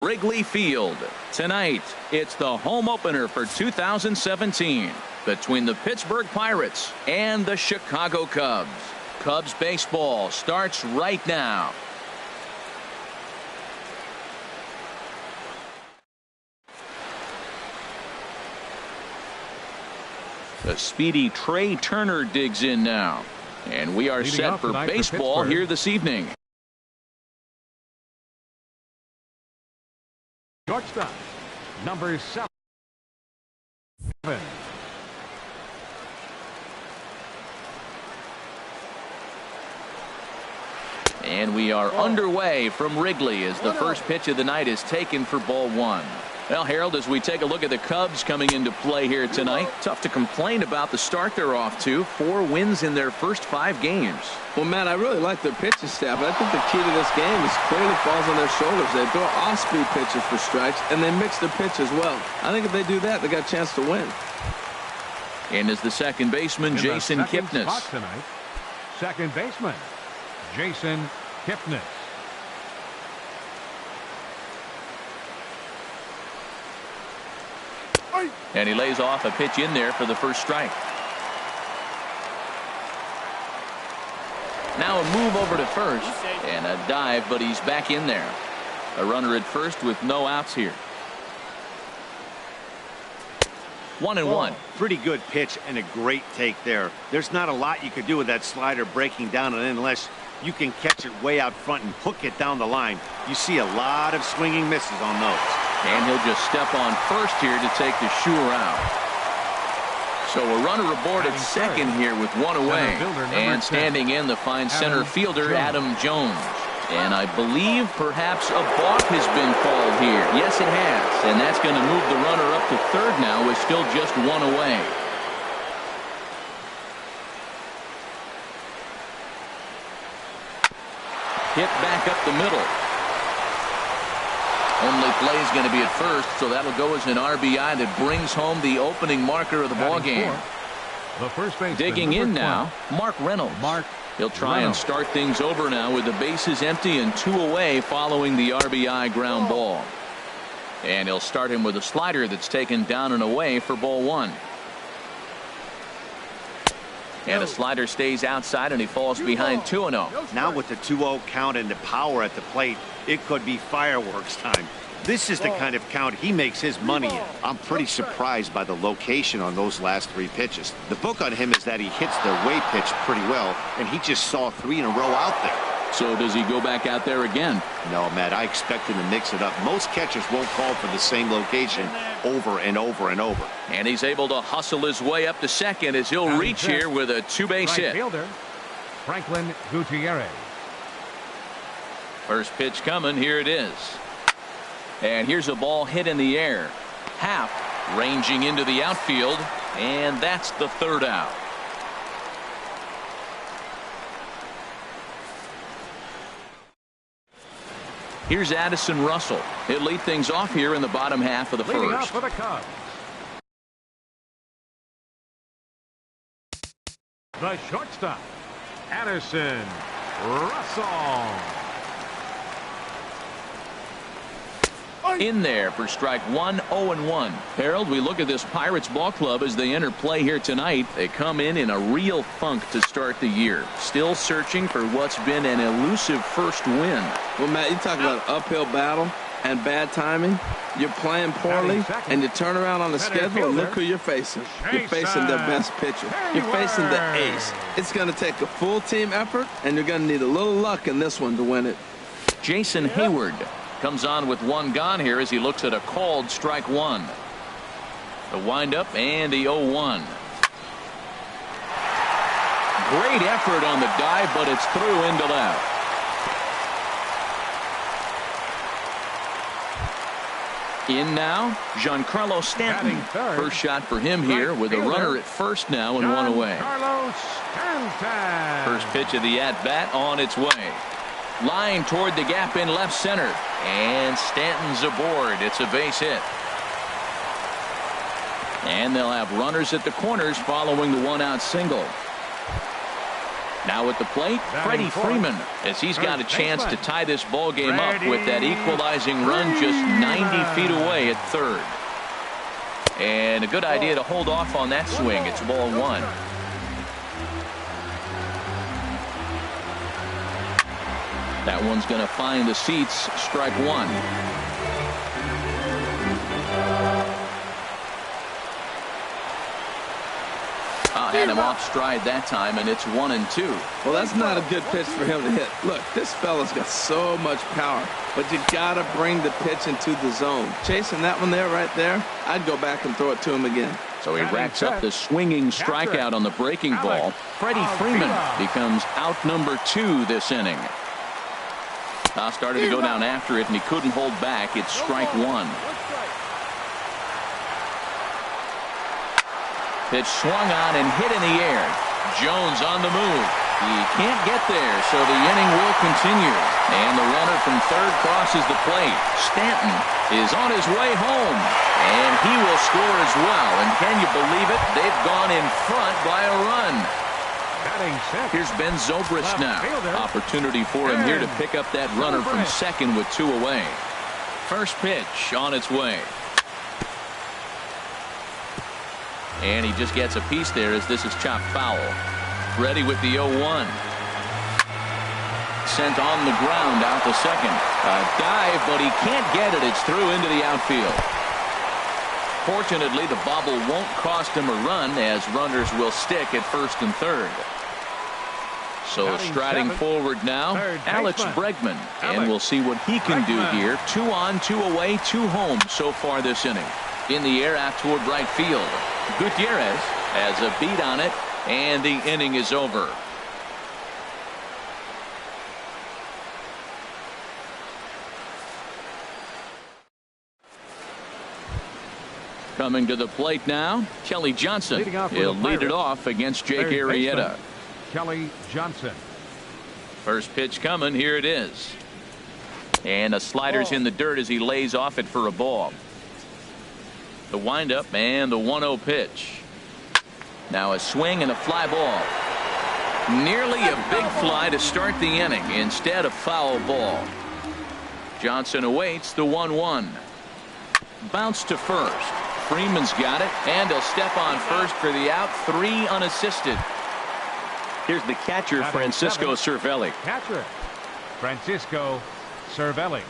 Wrigley Field. Tonight, it's the home opener for 2017 between the Pittsburgh Pirates and the Chicago Cubs. Cubs baseball starts right now. The speedy Trey Turner digs in now. And we are set for baseball here this evening. Shortstop, number 7. And we are underway from Wrigley as the first pitch of the night is taken for ball 1. Well, Harold, as we take a look at the Cubs coming into play here tonight, tough to complain about the start they're off to. 4 wins in their first 5 games. Well, Matt, I really like their pitching staff. I think the key to this game is clearly falls on their shoulders. They throw off-speed pitches for strikes, and they mix their pitch as well. I think if they do that, they got a chance to win. And as the second baseman, Jason Kipnis. Tonight, second baseman, Jason Kipnis. And he lays off a pitch in there for the first strike. Now a move over to first and a dive, but he's back in there. A runner at first with no outs here. 1-1. Pretty good pitch and a great take there. There's not a lot you could do with that slider breaking down, and unless you can catch it way out front and hook it down the line, you see a lot of swinging misses on those. And he'll just step on first here to take the sure out. So a runner aboard at second here with 1 away. And standing in, the fine center fielder, Adam Jones. And I believe perhaps a balk has been called here. Yes, it has. And that's going to move the runner up to third now with still just 1 away. Hit back up the middle. Only play is going to be at first, so that'll go as an RBI that brings home the opening marker of the ball game. Digging in now, Mark Reynolds. He'll try and start things over now with the bases empty and 2 away following the RBI ground ball. And he'll start him with a slider that's taken down and away for ball 1. And the slider stays outside and he falls behind 2-0. Now with the 2-0 count and the power at the plate, it could be fireworks time. This is the kind of count he makes his money in. I'm pretty surprised by the location on those last 3 pitches. The book on him is that he hits the way pitch pretty well, and he just saw 3 in a row out there. So does he go back out there again? No, Matt, I expect him to mix it up. Most catchers won't call for the same location over and over and over. And he's able to hustle his way up to second as he'll reach here with a 2-base hit. Fielder, Franklin Gutierrez. First pitch coming. Here it is. And here's a ball hit in the air. Half ranging into the outfield. And that's the 3rd out. Here's Addison Russell. He'll lead things off here in the bottom half of the Leading first. up for the Cubs, the shortstop, Addison Russell. In there for strike 1, 0-1. Harold, we look at this Pirates ball club as they enter play here tonight. They come in a real funk to start the year. Still searching for what's been an elusive first win. Well, Matt, you talk about an uphill battle and bad timing. You're playing poorly, and you turn around on the schedule and look who you're facing. You're facing their best pitcher. You're facing the ace. It's going to take a full team effort, and you're going to need a little luck in this one to win it. Jason Hayward comes on with 1 gone here as he looks at a called strike 1. The windup and the 0-1. Great effort on the dive, but it's through into left. In now, Giancarlo Stanton. First shot for him here with a runner at first now and 1 away. First pitch of the at-bat on its way. Line toward the gap in left center. And Stanton's aboard. It's a base hit. And they'll have runners at the corners following the 1-out single. Now at the plate, Freddie Freeman, as he's got a chance to tie this ball game up with that equalizing run just 90 feet away at third. And a good idea to hold off on that swing. It's ball one. That one's going to find the seats. Strike one. Had him off stride that time, and it's 1-2. Well, that's not a good pitch for him to hit. Look, this fella's got so much power, but you gotta bring the pitch into the zone. Chasing that one there, right there, I'd go back and throw it to him again. So he racks up the swinging strikeout on the breaking ball. Freddie Freeman becomes out number 2 this inning. Started to go down after it, and he couldn't hold back. It's strike one. Pitch swung on and hit in the air. Jones on the move. He can't get there, so the inning will continue. And the runner from third crosses the plate. Stanton is on his way home. And he will score as well. And can you believe it? They've gone in front by a run. Here's Ben Zobrist now. Opportunity for him here to pick up that runner from second with 2 away. First pitch on its way. And he just gets a piece there as this is chopped foul. Ready with the 0-1. Sent on the ground out to second. A dive, but he can't get it. It's through into the outfield. Fortunately, the bobble won't cost him a run, as runners will stick at first and third. So striding forward now, Alex Bregman. And we'll see what he can do here. 2 on, 2 away, 2 home so far this inning. In the air out toward right field. Gutierrez has a beat on it, and the inning is over. Coming to the plate now, Kelly Johnson. He'll lead it off against Jake Arrieta. Kelly Johnson. First pitch coming. Here it is. And a slider's in the dirt as he lays off it for a ball. The windup and the 1-0 pitch. Now a swing and a fly ball. Nearly a big fly to start the inning instead of foul ball. Johnson awaits the 1-1. Bounce to first. Freeman's got it, and he'll step on first for the out. 3 unassisted. Here's the catcher, Francisco Cervelli. Catcher, Francisco Cervelli.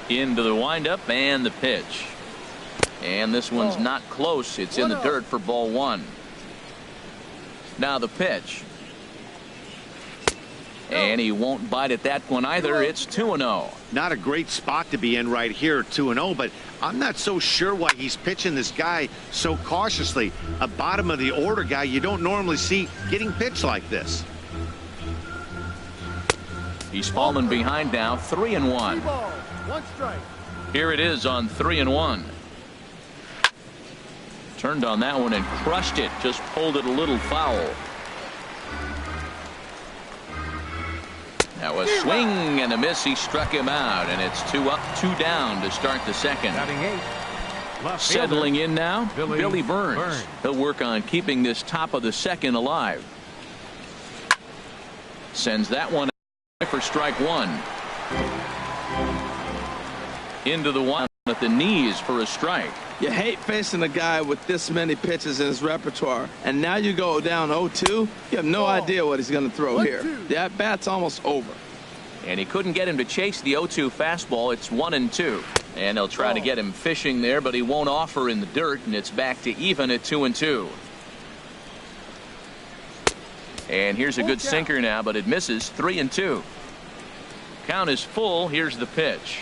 Into the windup and the pitch. And this one's not close. It's in the dirt for ball one. Now the pitch. And he won't bite at that one either. It's 2-0. Not a great spot to be in right here, 2-0, but I'm not so sure why he's pitching this guy so cautiously. A bottom of the order guy you don't normally see getting pitched like this. He's fallen behind now, 3-1. Here it is on 3-1. Turned on that one and crushed it. Just pulled it a little foul. Now a swing and a miss. He struck him out, and it's 2 up, 2 down to start the second. Settling in now, Billy Burns. He'll work on keeping this top of the second alive. Sends that one for strike one. Into the one at the knees for a strike. You hate facing a guy with this many pitches in his repertoire, and now you go down 0-2. You have no idea what he's going to throw here. The at-bat's almost over. And he couldn't get him to chase the 0-2 fastball. It's 1-2. And they'll try to get him fishing there, but he won't offer in the dirt, and it's back to even at 2-2. And here's a good sinker now, but it misses. 3-2. Count is full. Here's the pitch.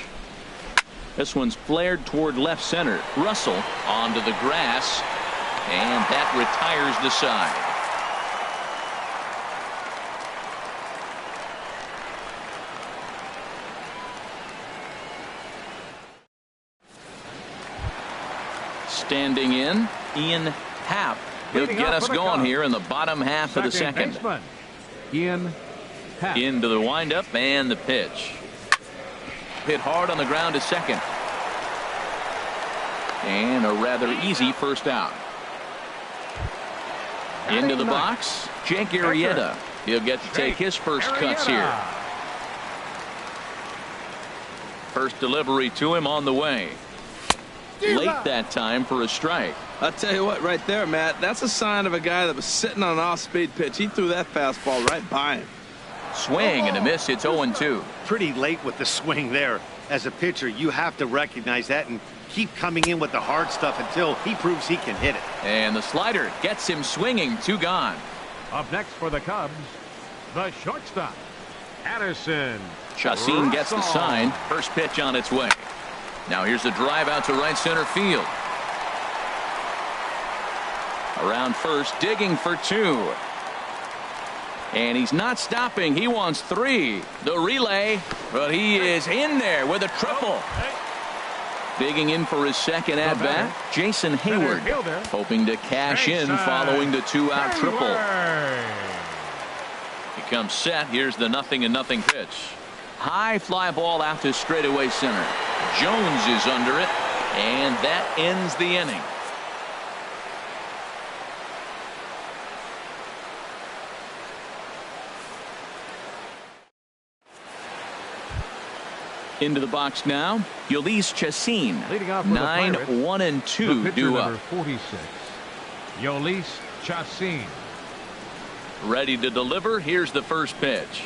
This one's flared toward left center. Russell onto the grass, and that retires the side. Standing in, Ian Happ. He'll get us going here in the bottom half of the second. Ian Happ. Into the windup and the pitch. Hit hard on the ground to second. And a rather easy first out. Into the box, Jake Arrieta. He'll get to take his first cuts here. First delivery to him on the way. Late that time for a strike. I'll tell you what, right there, Matt, that's a sign of a guy that was sitting on an off-speed pitch. He threw that fastball right by him. Swing and a miss. It's 0-2. Pretty late with the swing there. As a pitcher, you have to recognize that and keep coming in with the hard stuff until he proves he can hit it. And the slider gets him swinging. 2 gone. Up next for the Cubs, the shortstop, Addison. Chacin gets the sign. First pitch on its way. Now here's the drive out to right center field. Around first, digging for 2. And he's not stopping. He wants 3. The relay, but he is in there with a triple. Digging in for his second at-bat, Jason Hayward, hoping to cash in following the 2-out triple. He comes set. Here's the 0-0 pitch. High fly ball out to straightaway center. Jones is under it, and that ends the inning. Into the box now, Yolis Chacin. 9-1-2 due up. 46, Yolis Chacin. Ready to deliver. Here's the first pitch.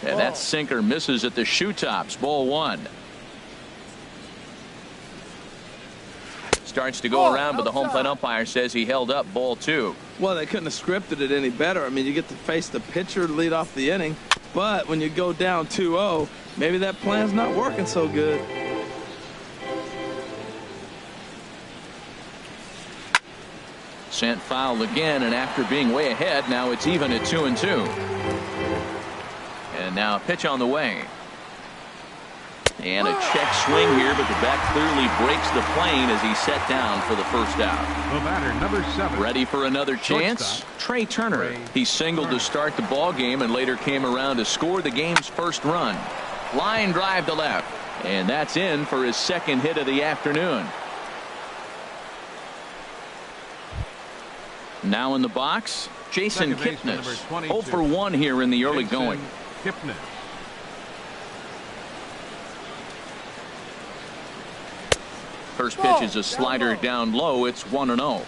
And that sinker misses at the shoe tops. Ball 1. Starts to go around, but the home plate umpire says he held up. Ball 2. Well, they couldn't have scripted it any better. I mean, you get to face the pitcher to lead off the inning. But when you go down 2-0, maybe that plan's not working so good. Sent foul again, and after being way ahead, now it's even at 2-2. And now a pitch on the way. And a check swing here, but the bat clearly breaks the plane as he's set down for the first out. The batter, number 7. Ready for another chance? Trey Turner. He singled to start the ball game and later came around to score the game's first run. Line drive to left. And that's in for his second hit of the afternoon. Now in the box, Jason Kipnis. 0 for 1 here in the early going. Kipnis. First pitch is a slider down low. It's 1-0.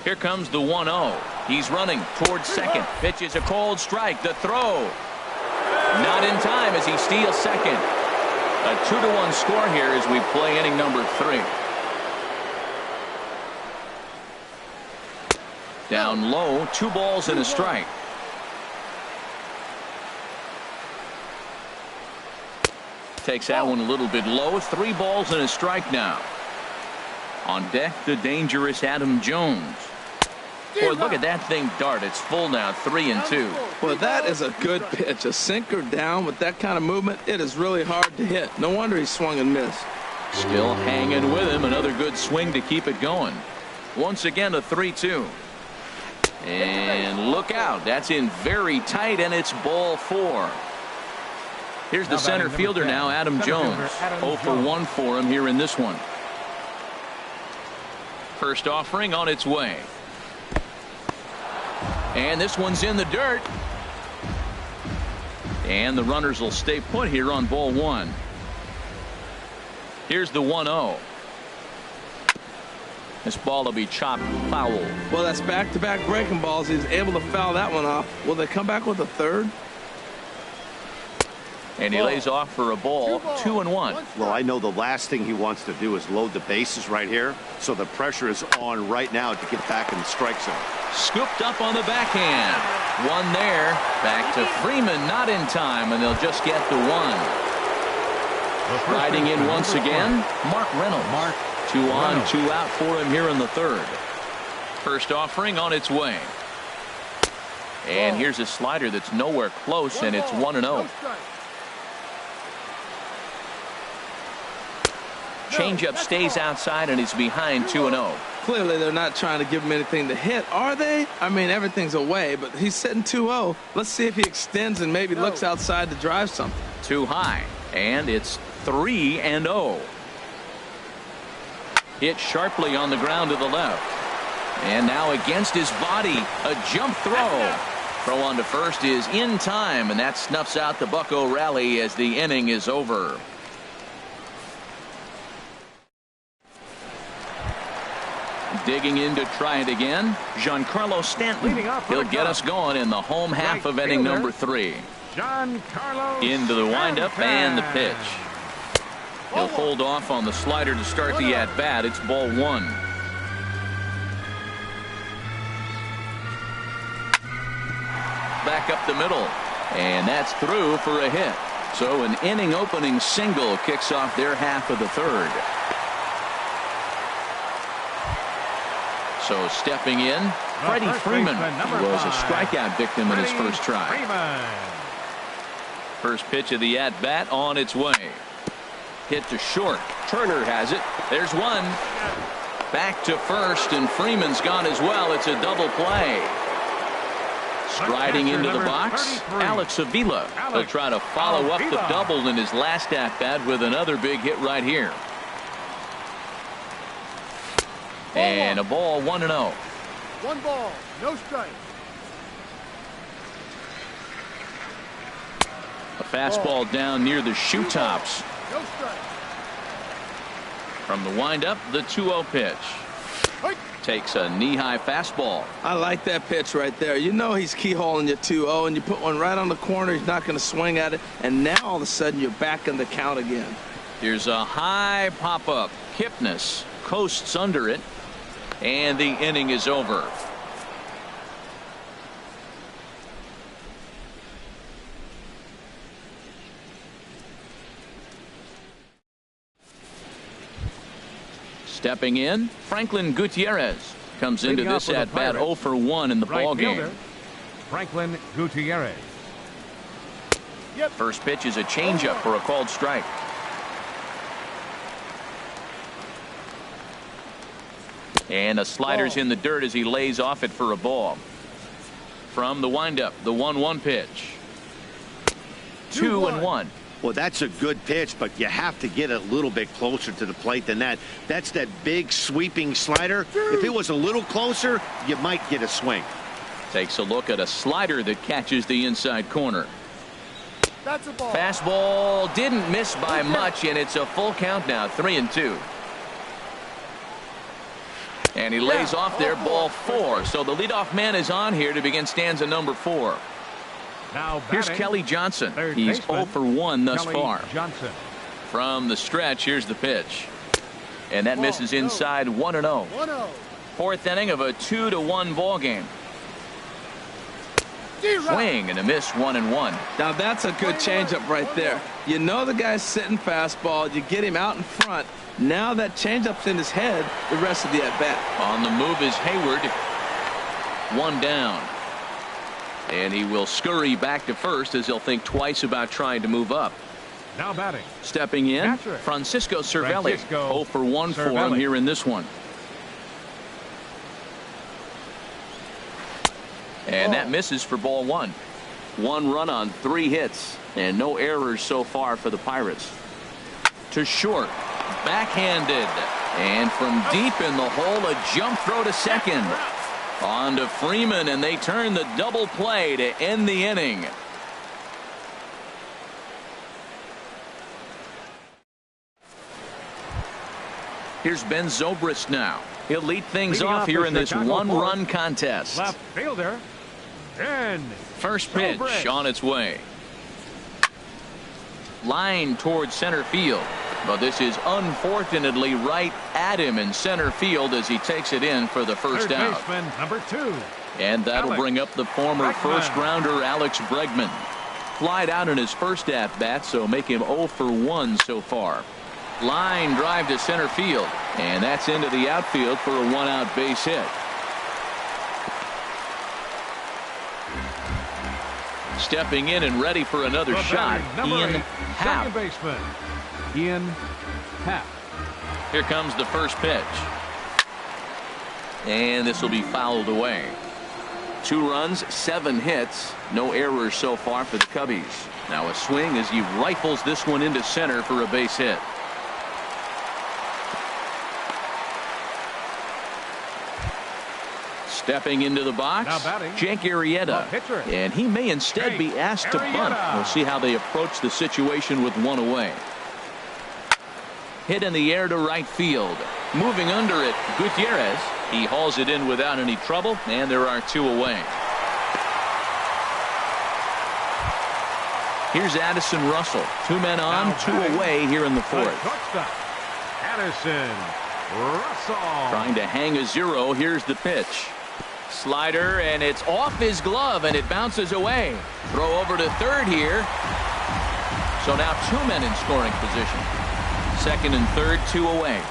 Here comes the 1-0. He's running towards second. Pitch is a cold strike. The throw. Not in time as he steals second. A 2-1 score here as we play inning number 3. Down low, 2 balls and a strike. Takes that one a little bit low. 3 balls and a strike now. On deck, the dangerous Adam Jones. Boy, look at that thing dart. It's full now, 3-2. Well, that is a good pitch. A sinker down with that kind of movement, it is really hard to hit. No wonder he swung and missed. Still hanging with him. Another good swing to keep it going. Once again, a 3-2. And look out. That's in very tight, and it's ball 4. Here's the center fielder now, Adam Jones. 0 for 1 for him here in this one. First offering on its way. And this one's in the dirt. And the runners will stay put here on ball 1. Here's the 1-0. This ball will be chopped foul. Well, that's back-to-back breaking balls. He's able to foul that one off. Will they come back with a third? And he lays off for a ball. 2-1. Well, I know the last thing he wants to do is load the bases right here. So the pressure is on right now to get back in the strike zone. Scooped up on the backhand. One there. Back to Freeman. Not in time. And they'll just get the 1. Riding in once again, Mark Reynolds. 2 on, 2 out for him here in the 3rd. First offering on its way. And here's a slider that's nowhere close, and it's 1-0. Changeup stays outside, and he's behind 2-0. Clearly, they're not trying to give him anything to hit, are they? I mean, everything's away, but he's sitting 2-0. Let's see if he extends and maybe looks outside to drive something. Too high, and it's 3-0. Hit sharply on the ground to the left. And now against his body, a jump throw. Throw on to first is in time, and that snuffs out the Bucco rally as the inning is over. Digging in to try it again, Giancarlo Stanton. He'll get us going in the home half of inning number 3. Into the windup and the pitch. He'll hold off on the slider to start the at-bat. It's ball 1. Back up the middle, and that's through for a hit. So an inning opening single kicks off their half of the 3rd. So stepping in, Freddie Freeman was a strikeout victim in his first try. First pitch of the at-bat on its way. Hit to short. Turner has it. There's one. Back to first, and Freeman's gone as well. It's a double play. Striding into the box, Alex Avila. He'll try to follow up the double in his last at-bat with another big hit right here. And a ball, 1-0. 1 ball, no strike. A fastball down near the shoe tops. No strike. From the windup, the 2-0 pitch. Takes a knee-high fastball. I like that pitch right there. You know he's keyholing your 2-0, and you put one right on the corner. He's not going to swing at it, and now all of a sudden you're back in the count again. Here's a high pop-up. Kipnis coasts under it, and the inning is over. Stepping in, Franklin Gutierrez comes into this at-bat 0 for 1 in the ball game. Franklin Gutierrez. First pitch is a changeup for a called strike. And a slider's in the dirt as he lays off it for a ball. From the windup, the 1-1 pitch. 2-1. Well, that's a good pitch, but you have to get a little bit closer to the plate than that. That's that big sweeping slider. If it was a little closer, you might get a swing. Takes a look at a slider that catches the inside corner. That's a ball. Fastball didn't miss by much, and it's a full count now, 3-2. And he lays off there, ball 4. So the leadoff man is on here to begin stanza number 4. Now here's Kelly Johnson. He's 0 for 1 thus far. From the stretch, here's the pitch. And that misses inside, 1-0. 4th inning of a 2-1 ball game. Swing and a miss, 1-1. Now that's a good changeup right there. You know the guy's sitting fastball. You get him out in front. Now that changeup's in his head the rest of the at-bat. On the move is Hayward. 1 down. And he will scurry back to first as he'll think twice about trying to move up. Now batting. Stepping in, Francisco Cervelli. 0 for 1 for him here in this one. And that misses for ball 1. 1 run on 3 hits, and no errors so far for the Pirates. To short, backhanded, and from deep in the hole, a jump throw to second. On to Freeman, and they turn the double play to end the inning. Here's Ben Zobrist now. He'll lead things off here in this 1-run contest. Left fielder. First pitch on its way. Line towards center field. But this is unfortunately right at him in center field as he takes it in for the first out. Baseman, number 2. And that'll bring up the former first-rounder Alex Bregman. Flied out in his first at-bat, so make him 0 for 1 so far. Line drive to center field, and that's into the outfield for a 1-out base hit. Stepping in and ready for another shot, Ian Happ. Baseman, Ian Happ. Here comes the first pitch. And this will be fouled away. 2 runs, 7 hits, no errors so far for the Cubbies. Now a swing as he rifles this one into center for a base hit. Stepping into the box, Jake Arrieta. And he may instead be asked to bunt. We'll see how they approach the situation with one away. Hit in the air to right field. Moving under it, Gutierrez. He hauls it in without any trouble, and there are 2 away. Here's Addison Russell. 2 men on, 2 away here in the 4th. Addison Russell. Trying to hang a 0. Here's the pitch. Slider, and it's off his glove, and it bounces away. Throw over to third here. So now 2 men in scoring position. Second and third, 2 away.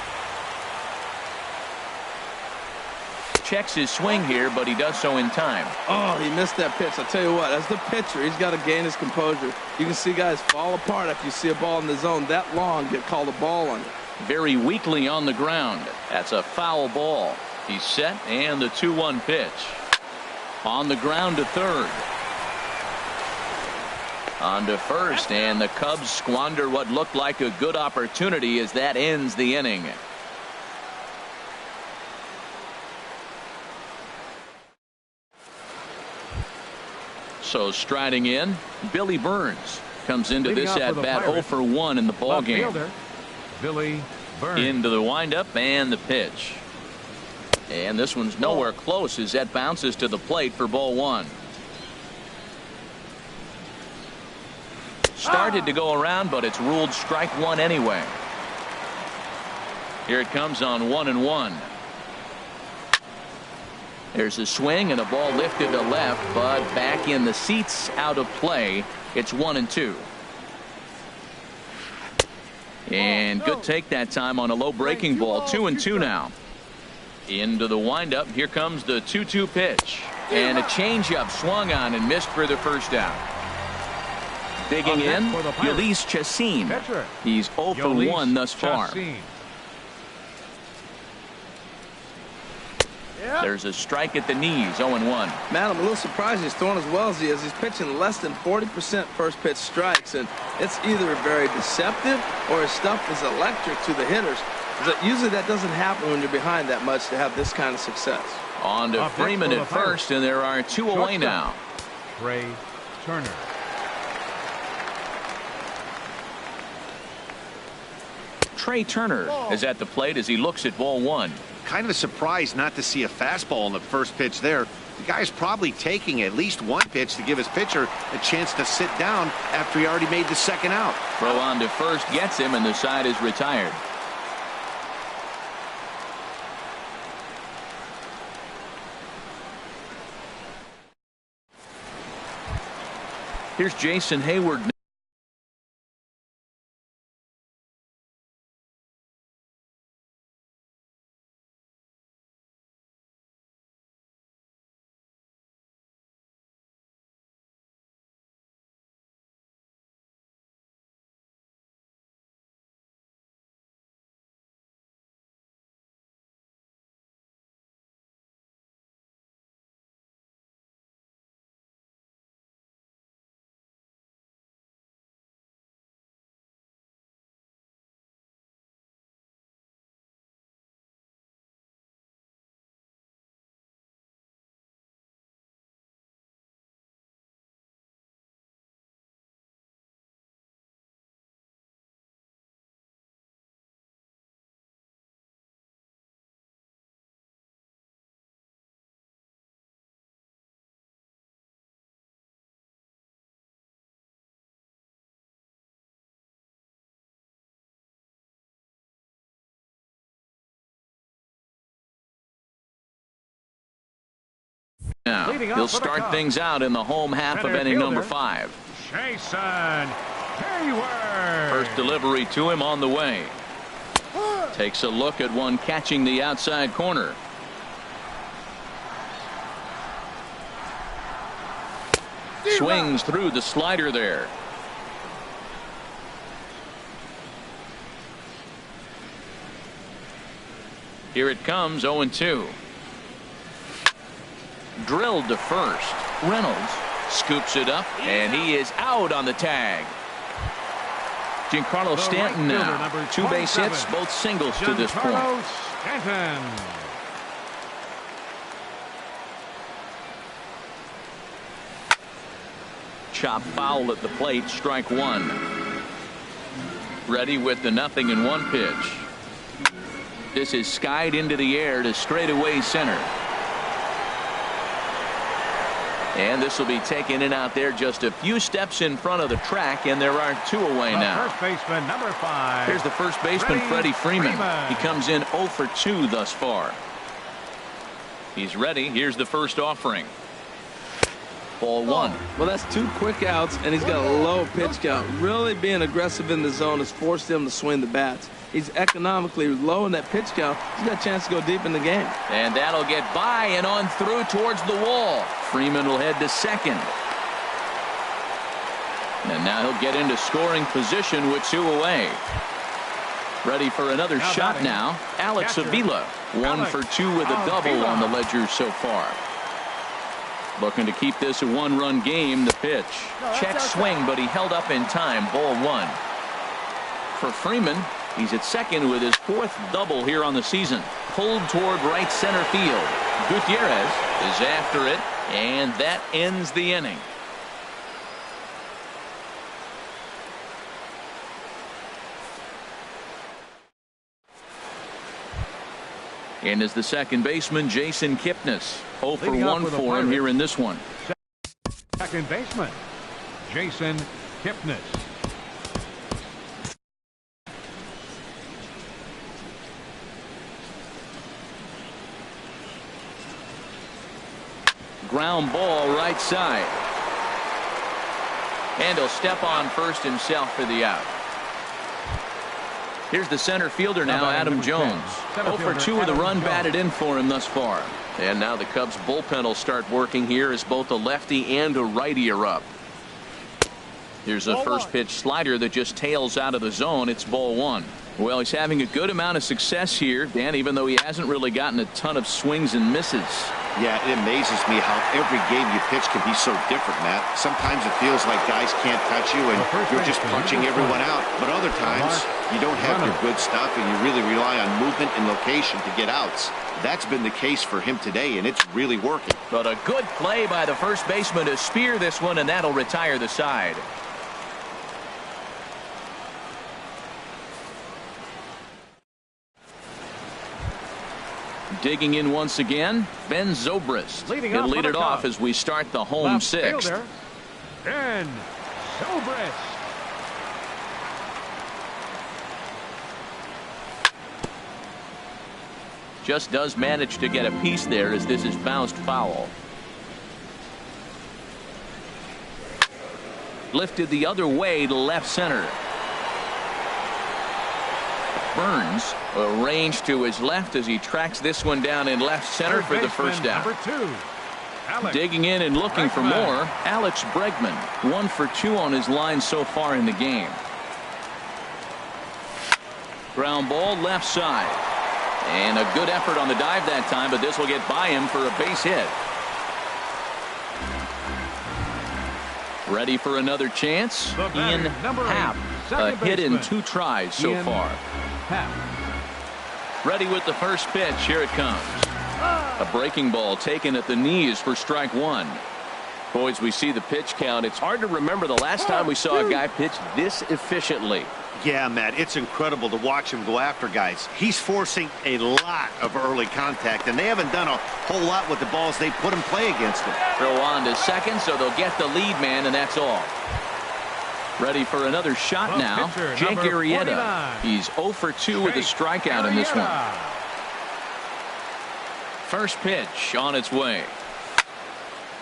Checks his swing here, but he does so in time. Oh, he missed that pitch. I'll tell you what, as the pitcher, he's got to gain his composure. You can see guys fall apart after you see a ball in the zone that long, get called a ball on it. Very weakly on the ground. That's a foul ball. He's set, and the 2-1 pitch. On the ground to third. On to first, and the Cubs squander what looked like a good opportunity as that ends the inning. So striding in, Billy Burns comes into this at-bat 0 for 1 in the ballgame. Billy Burns. Into the windup and the pitch. And this one's nowhere close as that bounces to the plate for ball 1. Started to go around, but it's ruled strike 1 anyway. Here it comes on 1-1. There's a swing and a ball lifted to left, but back in the seats, out of play. It's 1-2. And good take that time on a low breaking ball. 2-2 now. Into the windup. Here comes the 2-2 pitch. And a changeup swung on and missed for the first out. Digging in, Ulysses Chacin. He's 0 for 1 thus far. There's a strike at the knees, 0-1. Man, I'm a little surprised he's throwing as well as he is. He's pitching less than 40% first pitch strikes, and it's either very deceptive or his stuff is electric to the hitters. Usually that doesn't happen when you're behind that much to have this kind of success. On to Freeman at first, and there are 2 away now. Trey Turner. Trey Turner is at the plate as he looks at ball 1. Kind of a surprise not to see a fastball on the first pitch there. The guy's probably taking at least 1 pitch to give his pitcher a chance to sit down after he already made the second out. Throw on to first gets him, and the side is retired. Here's Jason Hayward. Now, he'll start things out in the home half of inning number 5. Jason Hayward. First delivery to him on the way. Takes a look at one catching the outside corner. Swings through the slider there. Here it comes, 0-2. Drilled to first. Reynolds scoops it up, and he is out on the tag. Giancarlo Stanton now. 2 base hits, both singles to this point. chop foul at the plate. Strike one. Ready with the 0-1 pitch. This is skied into the air to straightaway center. And this will be taken in out there just a few steps in front of the track, and there are two away now. First baseman, number 5. Here's the first baseman, Freddie Freeman. He comes in 0 for 2 thus far. He's ready. Here's the first offering. Ball 1. Well, that's 2 quick outs, and he's got a low pitch count. Really being aggressive in the zone has forced him to swing the bats. He's economically low in that pitch count. He's got a chance to go deep in the game. And that'll get by and on through towards the wall. Freeman will head to second. And now he'll get into scoring position with 2 away. Ready for another shot now. Alex Avila, 1 for 2 with a double on the ledger so far. Looking to keep this a 1-run game. The pitch. Check swing, but he held up in time. Ball 1. For Freeman, he's at second with his 4th double here on the season. Pulled toward right center field. Gutierrez is after it, and that ends the inning. And is the second baseman, Jason Kipnis. 0 for 1 for him here in this one. Second baseman, Jason Kipnis. Ground ball right side. And he'll step on first himself for the out. Here's the center fielder now, Adam Jones. 0 for 2 with a run batted in for him thus far. And now the Cubs bullpen will start working here as both a lefty and a righty are up. Here's a first pitch slider that just tails out of the zone. It's ball 1. Well, he's having a good amount of success here, Dan, even though he hasn't really gotten a ton of swings and misses. Yeah, it amazes me how every game you pitch can be so different, Matt. Sometimes it feels like guys can't touch you and you're just punching everyone out. But other times, you don't have your good stuff and you really rely on movement and location to get outs. That's been the case for him today, and it's really working. But a good play by the first baseman to spear this one, and that'll retire the side. Digging in once again, Ben Zobrist. He'll lead it off as we start the home 6th. Ben Zobrist. Just does manage to get a piece there as this is bounced foul. Lifted the other way to left center. Burns arranged to his left as he tracks this one down in left center for the first out. Digging in and looking for more, Alex Bregman. 1 for 2 on his line so far in the game. Ground ball left side. And a good effort on the dive that time, but this will get by him for a base hit. Ready for another chance? Ian Happ. A hit in 2 tries so far. Ready with the first pitch. Here it comes. A breaking ball taken at the knees for strike 1. Boys, we see the pitch count. It's hard to remember the last time we saw a guy pitch this efficiently. Yeah, Matt, it's incredible to watch him go after guys. He's forcing a lot of early contact, and they haven't done a whole lot with the balls they put in play against him. Throw on to second, so they'll get the lead man, and that's all. Ready for another shot now. Jake Arrieta. He's 0 for 2 with a strikeout in this one. First pitch on its way.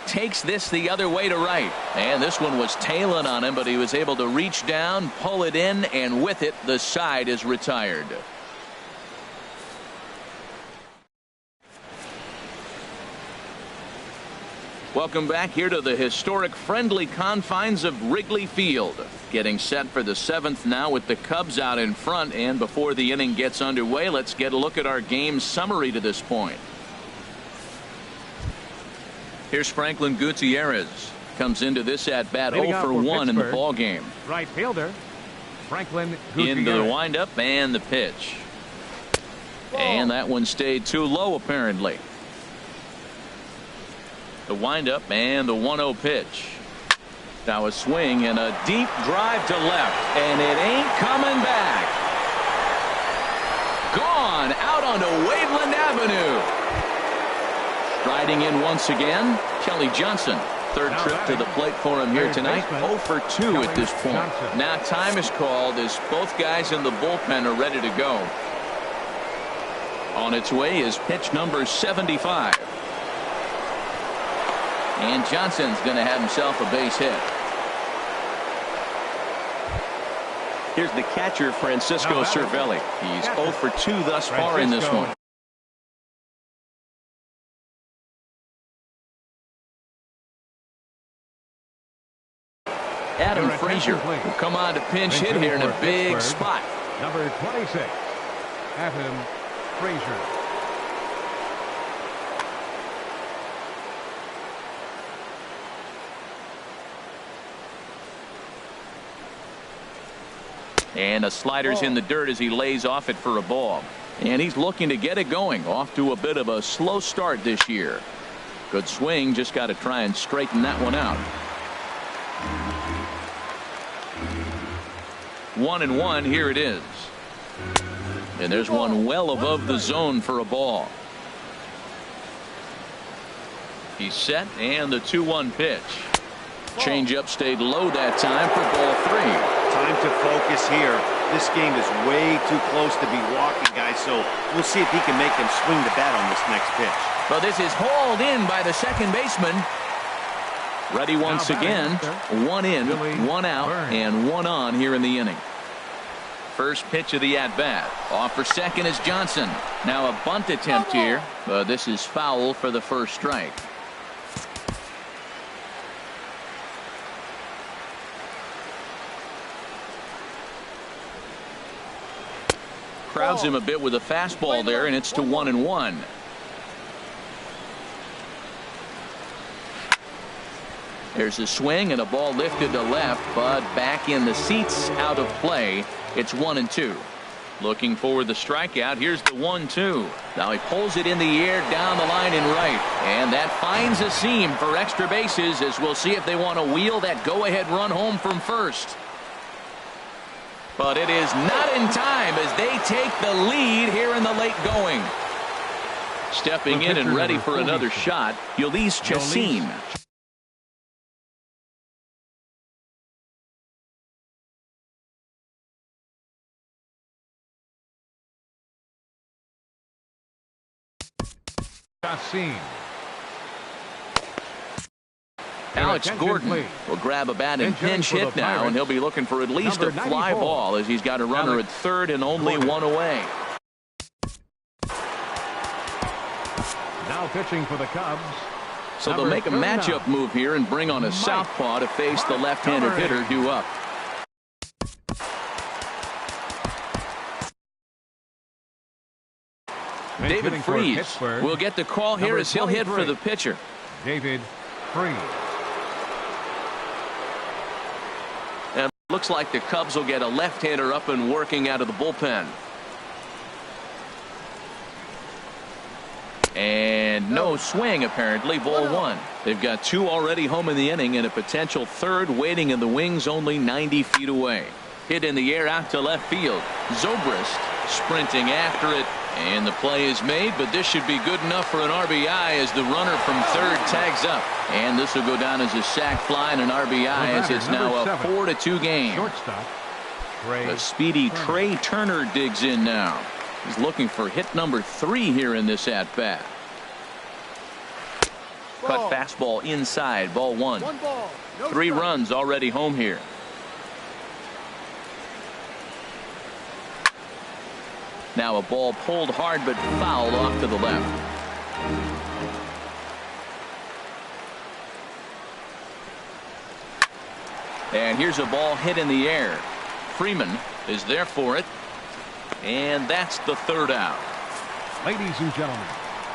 Takes this the other way to right. And this one was tailing on him, but he was able to reach down, pull it in, and with it, the side is retired. Welcome back here to the historic friendly confines of Wrigley Field. Getting set for the 7th now with the Cubs out in front. And before the inning gets underway, let's get a look at our game summary to this point. Here's Franklin Gutierrez. Comes into this at bat 0 for 1 in the ball game. Right fielder Franklin Gutierrez. Into the windup and the pitch. And that one stayed too low apparently. The windup and the 1-0 pitch. Now a swing and a deep drive to left, and it ain't coming back. Gone out onto Waveland Avenue. Striding in once again, Kelly Johnson. Third trip to the plate for him here tonight. 0 for 2 at this point. Now time is called as both guys in the bullpen are ready to go. On its way is pitch number 75. And Johnson's going to have himself a base hit. Here's the catcher, Francisco Cervelli. He's 0 for 2 thus far in this one. Adam Frazier will come on to pinch hit here in a big spot. Number 26, Adam Frazier. And a slider's in the dirt as he lays off it for a ball. And he's looking to get it going. Off to a bit of a slow start this year. Good swing, just got to try and straighten that one out. 1-1, here it is. And there's one well above the zone for a ball. He's set, and the 2-1 pitch. Changeup stayed low that time for ball 3. Time to focus here. This game is way too close to be walking, guys, so we'll see if he can make them swing the bat on this next pitch. Well, this is hauled in by the second baseman. Ready once again. 1 in, 1 out, and 1 on here in the inning. First pitch of the at-bat. Off for second is Johnson. Now a bunt attempt here. This is foul for the first strike. Crowds him a bit with a fastball there, and it's to 1-1. There's a swing and a ball lifted to left, but back in the seats, out of play. It's 1-2. Looking for the strikeout. Here's the 1-2. Now he pulls it in the air down the line in right, and that finds a seam for extra bases, as we'll see if they want to wheel that go-ahead run home from first. But it is not in time as they take the lead here in the late going. Stepping in and ready for another shot, Yolis Chacin. Alex Gordon will grab a bat and pinch hit now, and he'll be looking for at least a fly ball as he's got a runner at third and only 1 away. Now pitching for the Cubs. So they'll make a matchup move here and bring on a southpaw to face the left-handed hitter due up. David Freese will get the call here as he'll hit for the pitcher. David Freese. And looks like the Cubs will get a left-hander up and working out of the bullpen. And no swing, apparently. Ball 1. They've got 2 already home in the inning and a potential third waiting in the wings only 90 feet away. Hit in the air out to left field. Zobrist sprinting after it. And the play is made, but this should be good enough for an RBI as the runner from third tags up. And this will go down as a sac fly and an RBI as it's now a 4-2 game. The speedy Trey Turner digs in now. He's looking for hit number 3 here in this at-bat. Cut fastball inside, ball 1. 3 runs already home here. Now a ball pulled hard but fouled off to the left. And here's a ball hit in the air. Freeman is there for it. And that's the third out. Ladies and gentlemen,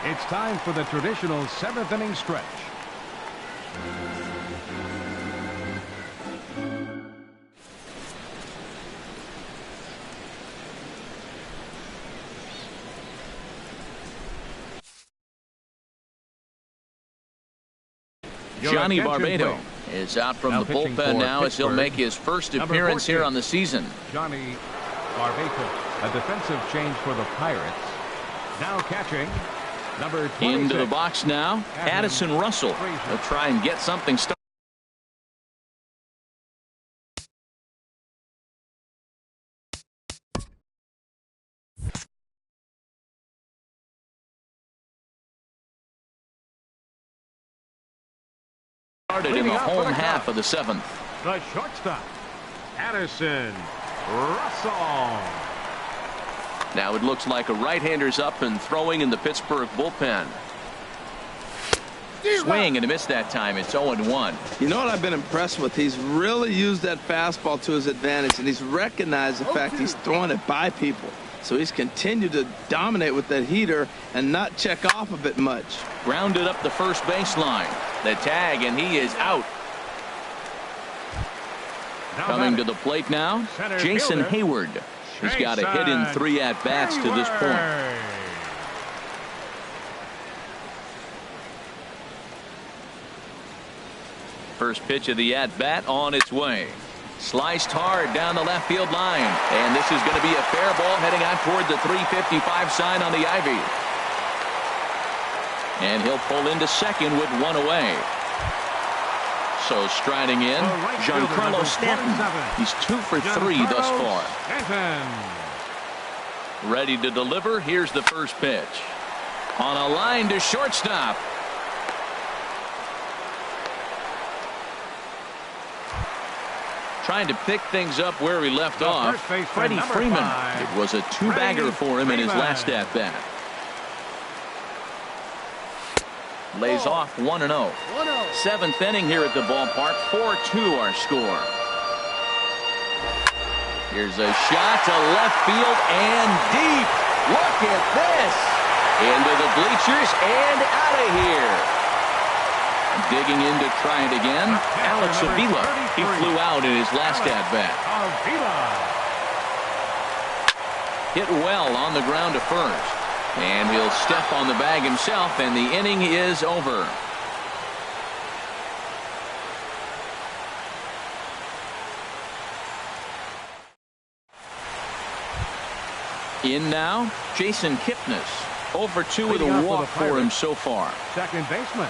it's time for the traditional 7th inning stretch. Johnny Barbato is out from the bullpen now as he'll make his first appearance here on the season. Johnny Barbato, a defensive change for the Pirates. Now catching, number 26. Into the box now, Addison Russell. He'll try and get something started. In the home half of the seventh. The shortstop, Addison Russell. Now it looks like a right-hander's up and throwing in the Pittsburgh bullpen. Swing and a miss that time. It's 0-1. You know what I've been impressed with? He's really used that fastball to his advantage, and he's recognized the fact he's throwing it by people. So he's continued to dominate with that heater and not check off a bit much. Grounded up the first baseline. The tag, and he is out. Coming to the plate now, Jason Hayward. He's got a hit in 3 at-bats to this point. First pitch of the at-bat on its way. Sliced hard down the left field line. And this is going to be a fair ball heading out toward the 355 sign on the ivy. And he'll pull into second with 1 away. So striding in, Giancarlo Stanton. He's 2 for 3 thus far. Ready to deliver. Here's the first pitch. On a line to shortstop. Trying to pick things up where he left off. Freddie Freeman. It was a 2-bagger for him in his last at-bat. Lays off 1-0. 7th inning here at the ballpark. 4-2 our score. Here's a shot to left field and deep. Look at this. Into the bleachers and out of here. Digging in to try it again, Alex Avila. He flew out in his last at-bat. Hit well on the ground to first. And he'll step on the bag himself, and the inning is over. In now, Jason Kipnis. Over 2 with a walk for him so far. Second baseman,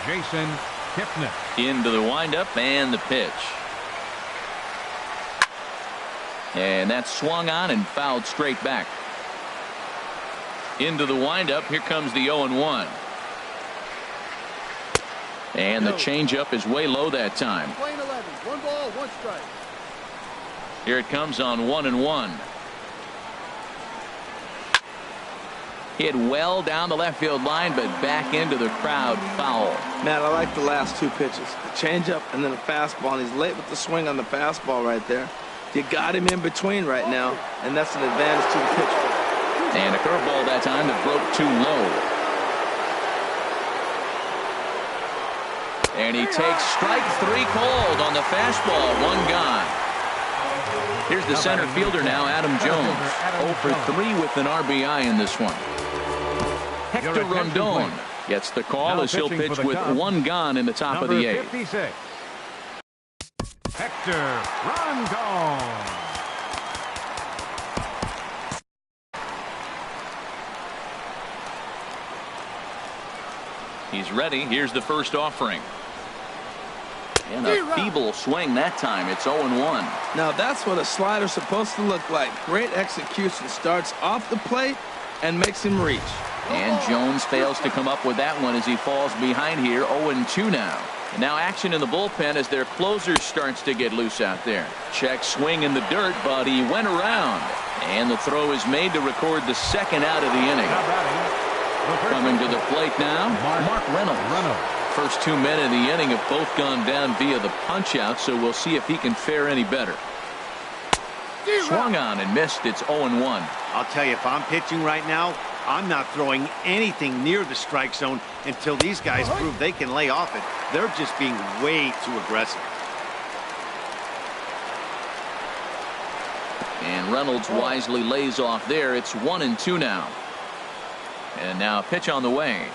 Jason Kipnis. Into the windup and the pitch. And that's swung on and fouled straight back. Into the windup. Here comes the 0-1. And the changeup is way low that time. 11. 1 ball, 1 strike. Here it comes on 1-1. Hit well down the left field line, but back into the crowd, foul. Man, I like the last 2 pitches. The changeup and then a fastball. And he's late with the swing on the fastball right there. You got him in between right now, and that's an advantage to the pitcher. And a curveball that time that broke too low. And he takes strike 3 called on the fastball. 1 gone. Here's the center fielder now, Adam Jones. 0 for 3 with an RBI in this one. Hector Rondon gets the call as he'll pitch with 1 gone in the top of the 8th. Hector Rondon. He's ready. Here's the first offering. And a feeble swing that time. It's 0-1. Now that's what a slider's supposed to look like. Great execution. Starts off the plate and makes him reach. And Jones fails to come up with that one as he falls behind here. 0-2 now. And now action in the bullpen as their closer starts to get loose out there. Check swing in the dirt, but he went around. And the throw is made to record the 2nd out of the inning. Coming to the plate now, Mark Reynolds. First 2 men in the inning have both gone down via the punch-out, so we'll see if he can fare any better. Swung on and missed. It's 0-1. I'll tell you, if I'm pitching right now, I'm not throwing anything near the strike zone until these guys prove they can lay off it. They're just being way too aggressive. And Reynolds wisely lays off there. It's 1-2 now. And now a pitch on the way.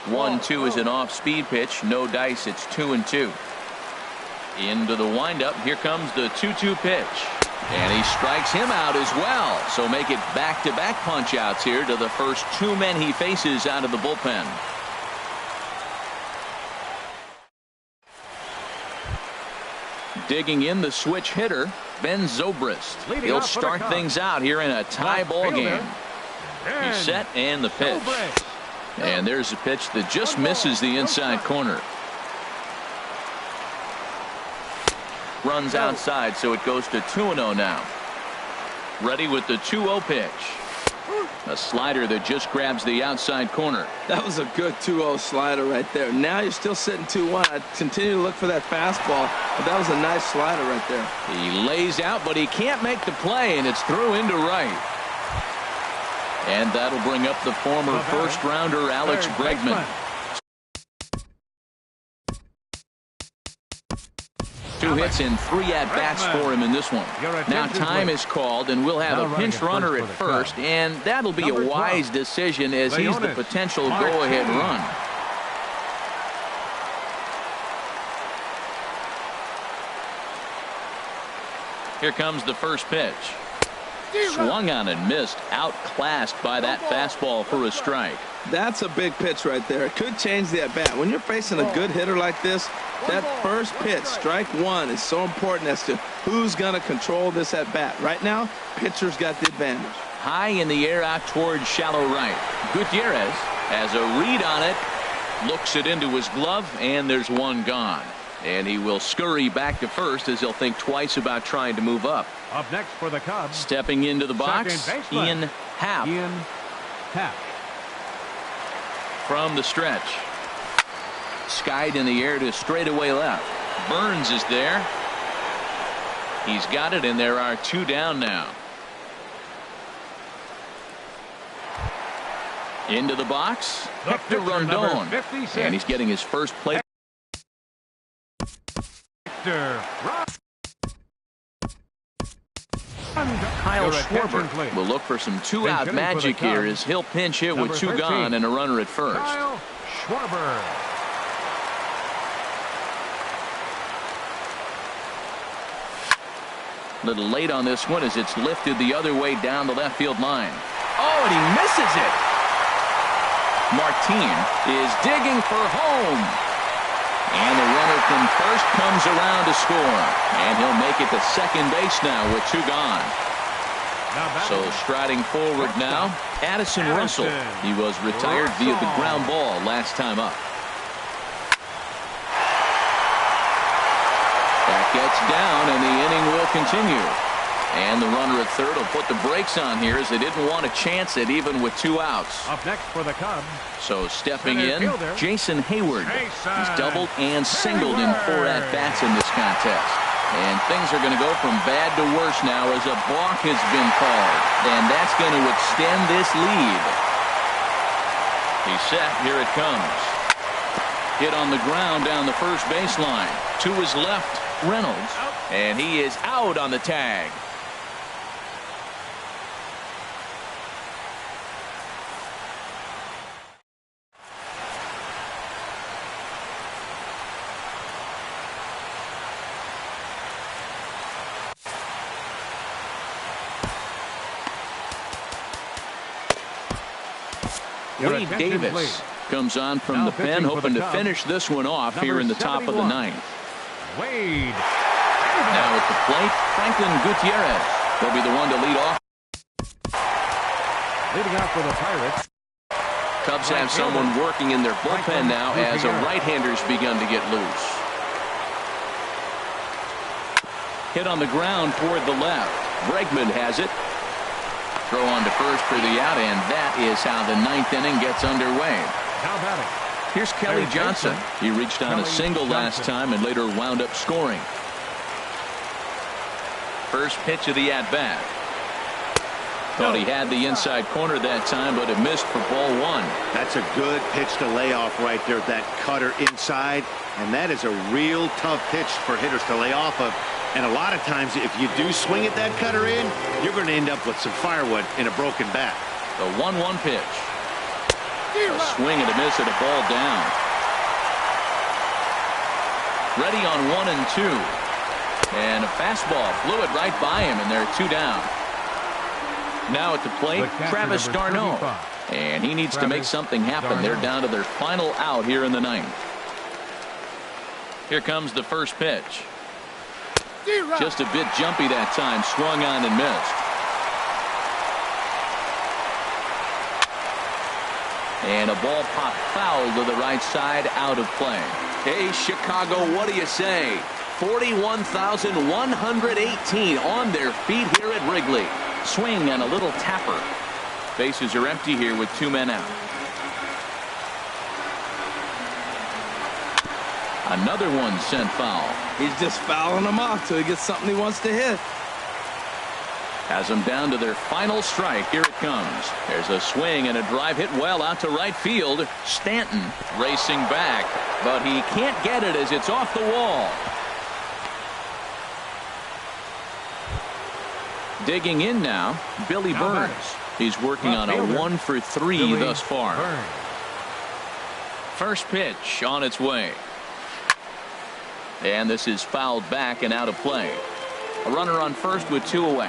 1-2 is an off-speed pitch. No dice. It's 2-2. Into the windup. Here comes the 2-2 pitch. And he strikes him out as well. So make it back-to-back punch-outs here to the first two men he faces out of the bullpen. Digging in the switch hitter, Ben Zobrist. He'll start things out here in a tie ball game. He's set and the pitch. And there's a pitch that just misses the inside corner. Runs outside, so it goes to 2-0 now. Ready with the 2-0 pitch. A slider that just grabs the outside corner. That was a good 2-0 slider right there. Now you're still sitting 2-1. I'd continue to look for that fastball, but that was a nice slider right there. He lays out, but he can't make the play, and it's through into right. And that'll bring up the former first-rounder Alex Bregman. 2 hits and 3 at-bats for him in this one. Now time is called, and we'll have a pinch runner at first, and that'll be a wise decision as he's the potential go-ahead run. Here comes the first pitch. Swung on and missed, outclassed by that fastball for a strike. That's a big pitch right there. It could change the at-bat. When you're facing a good hitter like this, that first pitch, strike one, is so important as to who's going to control this at-bat. Right now, pitcher's got the advantage. High in the air out towards shallow right. Gutierrez has a read on it, looks it into his glove, and there's one gone. And he will scurry back to first as he'll think twice about trying to move up. Up next for the Cubs. Stepping into the box, Ian Happ. From the stretch. Skied in the air to straightaway left. Burns is there. He's got it, and there are 2 down now. Into the box, Hector Rondon. And he's getting his first plate. Kyle Schwarber will look for some 2-out magic here as he'll pinch hit with 2 gone and a runner at first. Kyle Schwarber. Little late on this one as it's lifted the other way down the left field line. Oh, and he misses it. Martin is digging for home. And the runner from first comes around to score. And he'll make it to second base now with 2 gone. So striding forward now, Addison Russell. He was retired via the ground ball last time up. That gets down, and the inning will continue. And the runner at third will put the brakes on here as they didn't want to chance it even with 2 outs. Up next for the Cubs. So stepping in, Jason Hayward. He's doubled and singled in 4 at-bats in this contest. And things are going to go from bad to worse now as a balk has been called. And that's going to extend this lead. He's set. Here it comes. Hit on the ground down the first baseline. To his left, Reynolds. And he is out on the tag. Lee Davis comes on from the pen, hoping to finish this one off here in the top of the 9th. Wade. Now at the plate, Franklin Gutierrez will be the one to lead off. Leading out for the Pirates. Cubs have someone working in their bullpen now as a right-hander's begun to get loose. Hit on the ground toward the left. Bregman has it. Throw on to first for the out, and that is how the 9th inning gets underway. Now batting. Here's Kelly Johnson. He reached on a single last time and later wound up scoring. First pitch of the at-bat. Thought he had the inside corner that time, but it missed for ball 1. That's a good pitch to lay off right there, that cutter inside. And that is a real tough pitch for hitters to lay off of. And a lot of times, if you do swing at that cutter in, you're going to end up with some firewood in a broken bat. The 1-1 pitch. A swing and a miss and a ball down. Ready on 1 and 2. And a fastball flew it right by him, and they're 2 down. Now at the plate, Travis d'Arnaud. And he needs to make something happen. They're down to their final out here in the 9th. Here comes the first pitch. Just a bit jumpy that time. Swung on and missed. And a ball popped foul to the right side, out of play. Hey, Chicago, what do you say? 41,118 on their feet here at Wrigley. Swing and a little tapper. Bases are empty here with 2 men out. Another one sent foul. He's just fouling them off till he gets something he wants to hit. Has them down to their final strike. Here it comes. There's a swing and a drive hit well out to right field. Stanton racing back, but he can't get it as it's off the wall. Digging in now, Billy Burns. He's working on a 1 for 3 thus far. First pitch on its way. And this is fouled back and out of play. A runner on first with 2 away.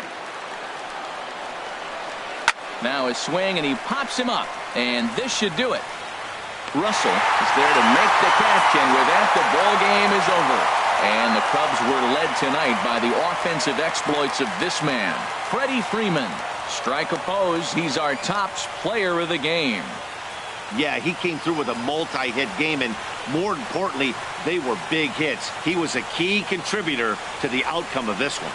Now a swing, and he pops him up, and this should do it. Russell is there to make the catch, and with that, the ball game is over. And the Cubs were led tonight by the offensive exploits of this man, Freddie Freeman. Strike opposed, he's our top player of the game. Yeah, he came through with a multi-hit game, and more importantly, they were big hits. He was a key contributor to the outcome of this one.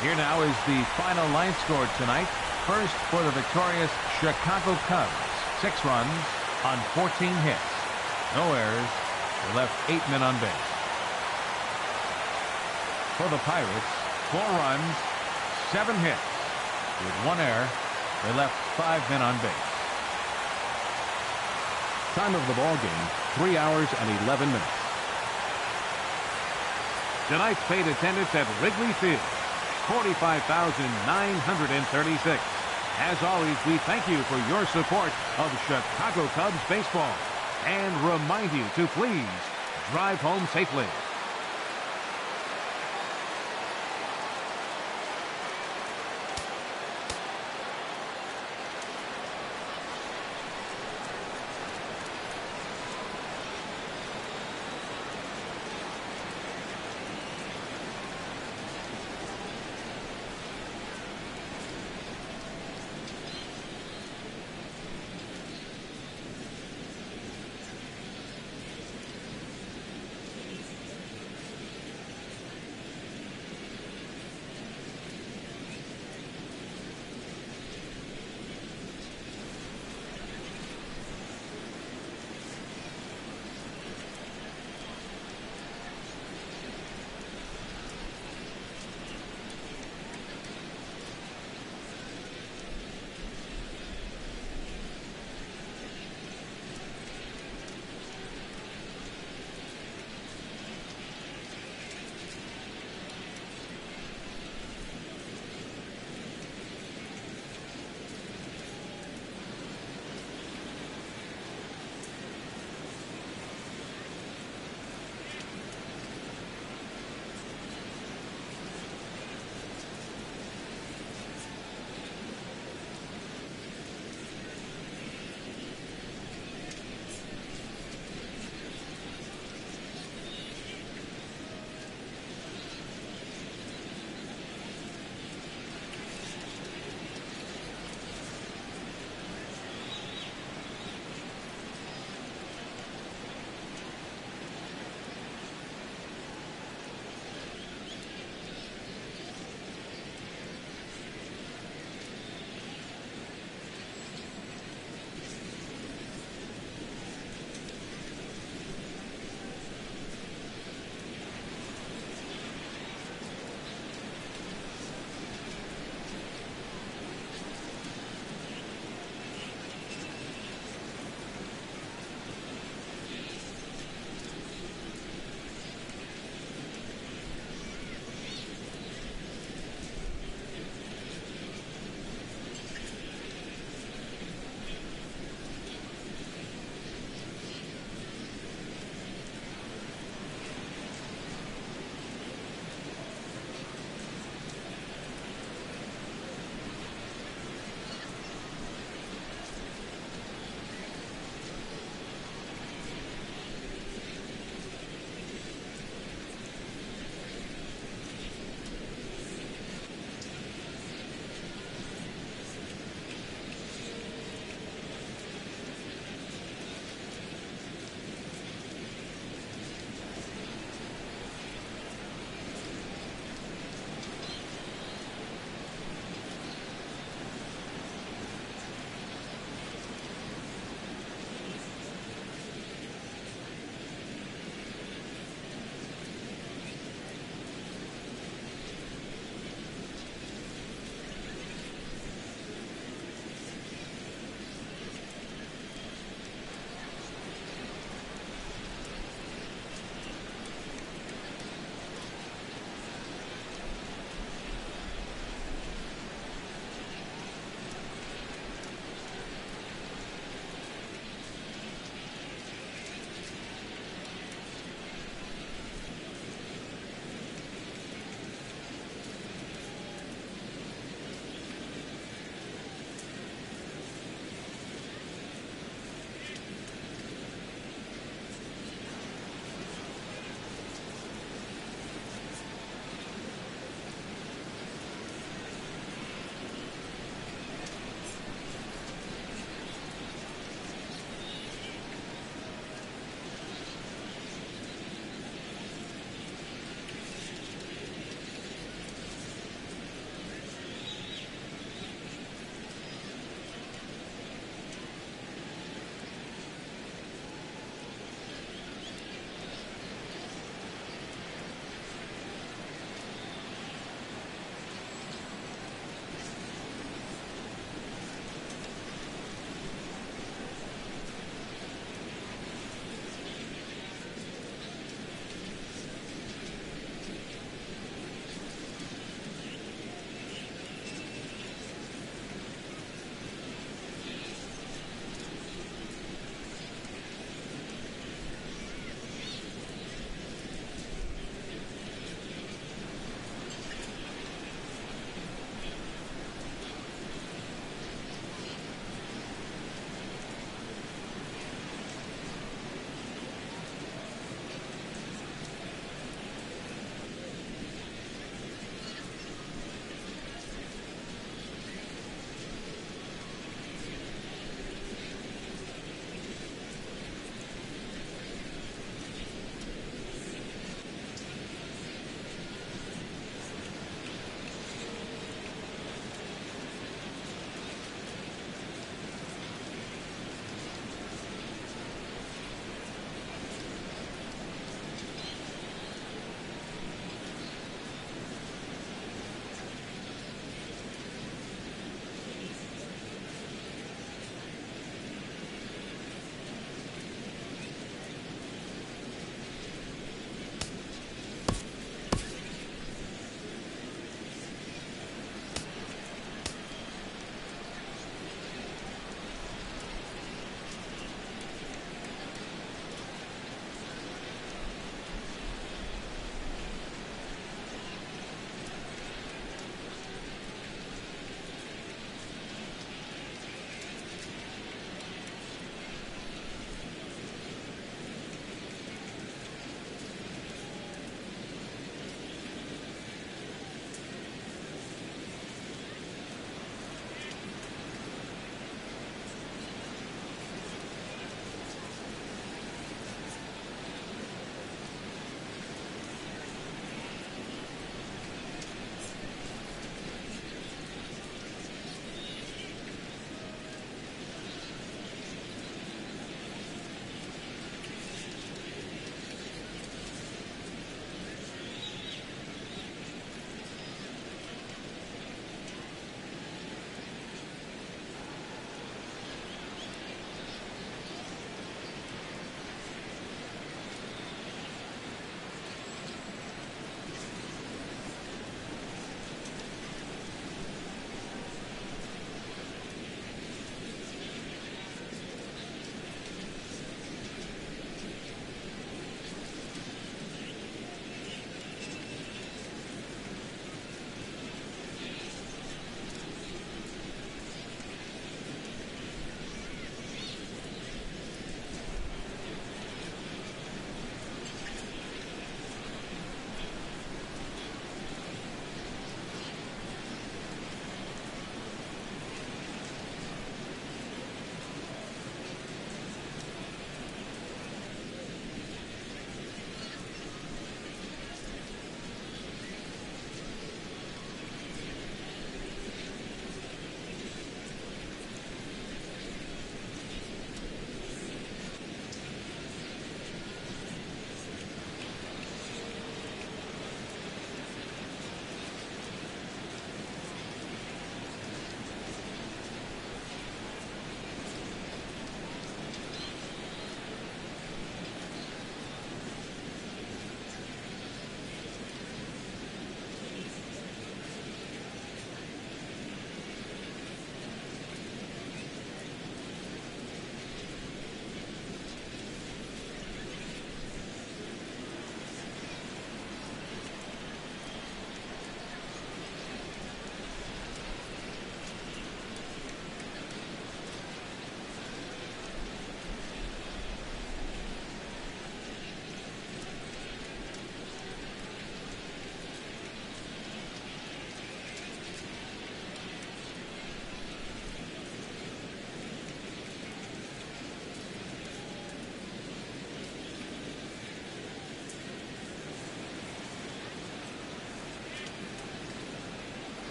Here now is the final line scored tonight. First for the victorious Chicago Cubs. 6 runs on 14 hits. No errors. They left 8 men on base. For the Pirates, 4 runs, 7 hits. With 1 error, they left 5 men on base. Time of the ball game, 3 hours and 11 minutes. Tonight's paid attendance at Wrigley Field, 45,936. As always, we thank you for your support of Chicago Cubs baseball and remind you to please drive home safely.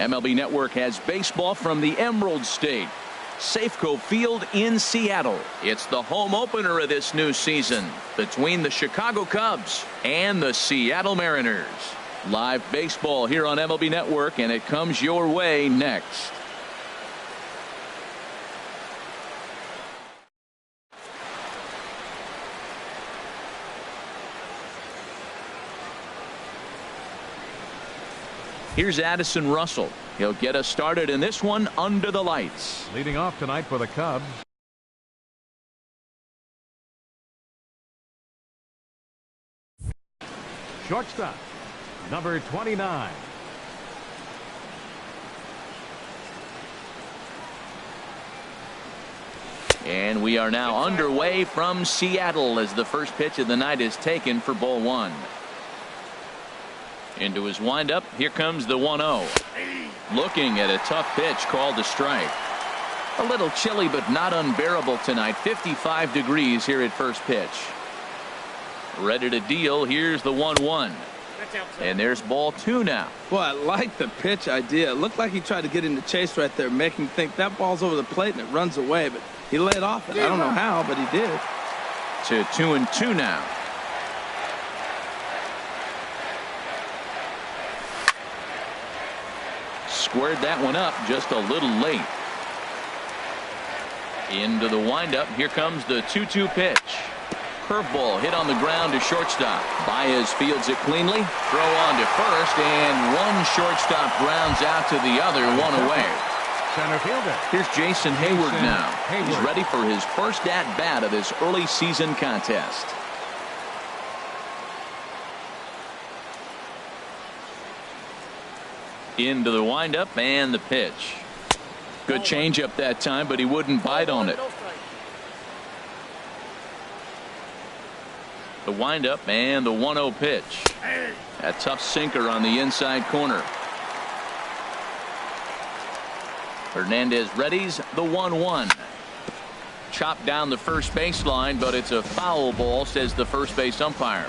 MLB Network has baseball from the Emerald State. Safeco Field in Seattle. It's the home opener of this new season between the Chicago Cubs and the Seattle Mariners. Live baseball here on MLB Network, and it comes your way next. Here's Addison Russell. He'll get us started in this one under the lights. Leading off tonight for the Cubs. Shortstop, number 29. And we are now underway from Seattle as the first pitch of the night is taken for ball one. Into his windup. Here comes the 1-0. Looking at a tough pitch called a strike. A little chilly but not unbearable tonight. 55 degrees here at first pitch. Ready to deal. Here's the 1-1. And there's ball two now. Well, I like the pitch idea. It looked like he tried to get in the chase right there, making him think that ball's over the plate and it runs away. But he laid off it. I don't know how, but he did. To 2-2 now. Squared that one up just a little late. Into the windup. Here comes the 2-2 pitch. Curveball hit on the ground to shortstop. Baez fields it cleanly. Throw on to first, and one shortstop grounds out to the other, one away. Center fielder. Here's Jason Hayward now. He's ready for his first at-bat of this early season contest. Into the windup and the pitch. Good changeup that time, but he wouldn't bite on it. The windup and the 1-0 pitch. A tough sinker on the inside corner. Hernandez readies the 1-1. Chopped down the first baseline, but it's a foul ball, says the first base umpire.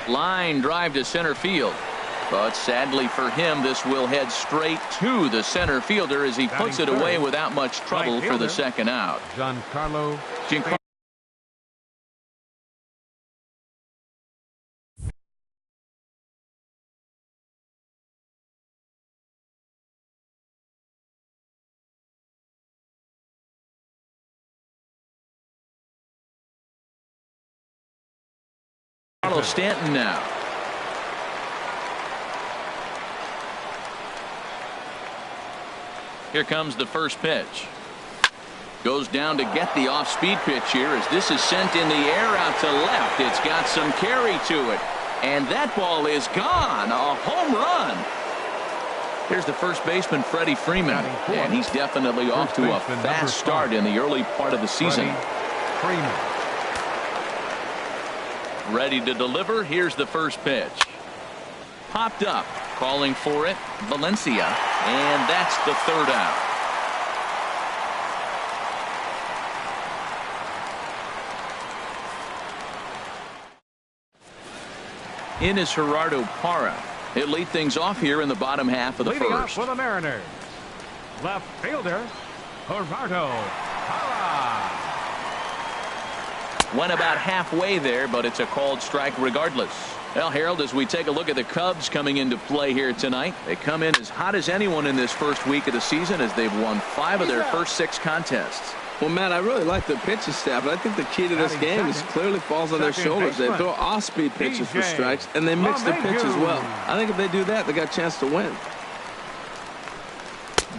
Line drive to center field. But sadly for him, this will head straight to the center fielder as he puts it away without much trouble for the second out. Giancarlo. Stanton now. Here comes the first pitch. Goes down to get the off-speed pitch here as this is sent in the air out to left. It's got some carry to it. And that ball is gone. A home run. Here's the first baseman, Freddie Freeman. And he's definitely off to a fast start in the early part of the season. Freeman. Ready to deliver. Here's the first pitch. Popped up. Calling for it. Valencia. And that's the third out. In is Gerardo Parra. He'll lead things off here in the bottom half of the Leading first. Off for the Mariners. Left fielder, Gerardo Parra. Went about halfway there, but it's a called strike regardless. Well, Harold, as we take a look at the Cubs coming into play here tonight, they come in as hot as anyone in this first week of the season as they've won 5 of their first 6 contests. Well, Matt, I really like the pitching staff, but I think the key to this game is clearly falls on their shoulders. They throw off-speed pitches for strikes, and they mix the pitch as well. I think if they do that, they got a chance to win.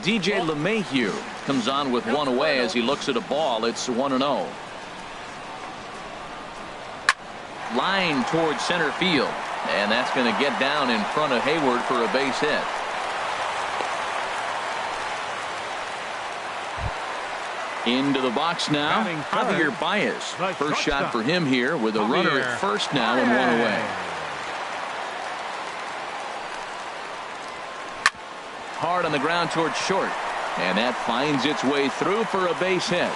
DJ LeMahieu comes on with one away as he looks at a ball. It's 1-0. Line towards center field, and that's going to get down in front of Hayward for a base hit. Into the box now, Javier Baez. First shot for him here with a runner at first now and one away. Hard on the ground towards short, and that finds its way through for a base hit.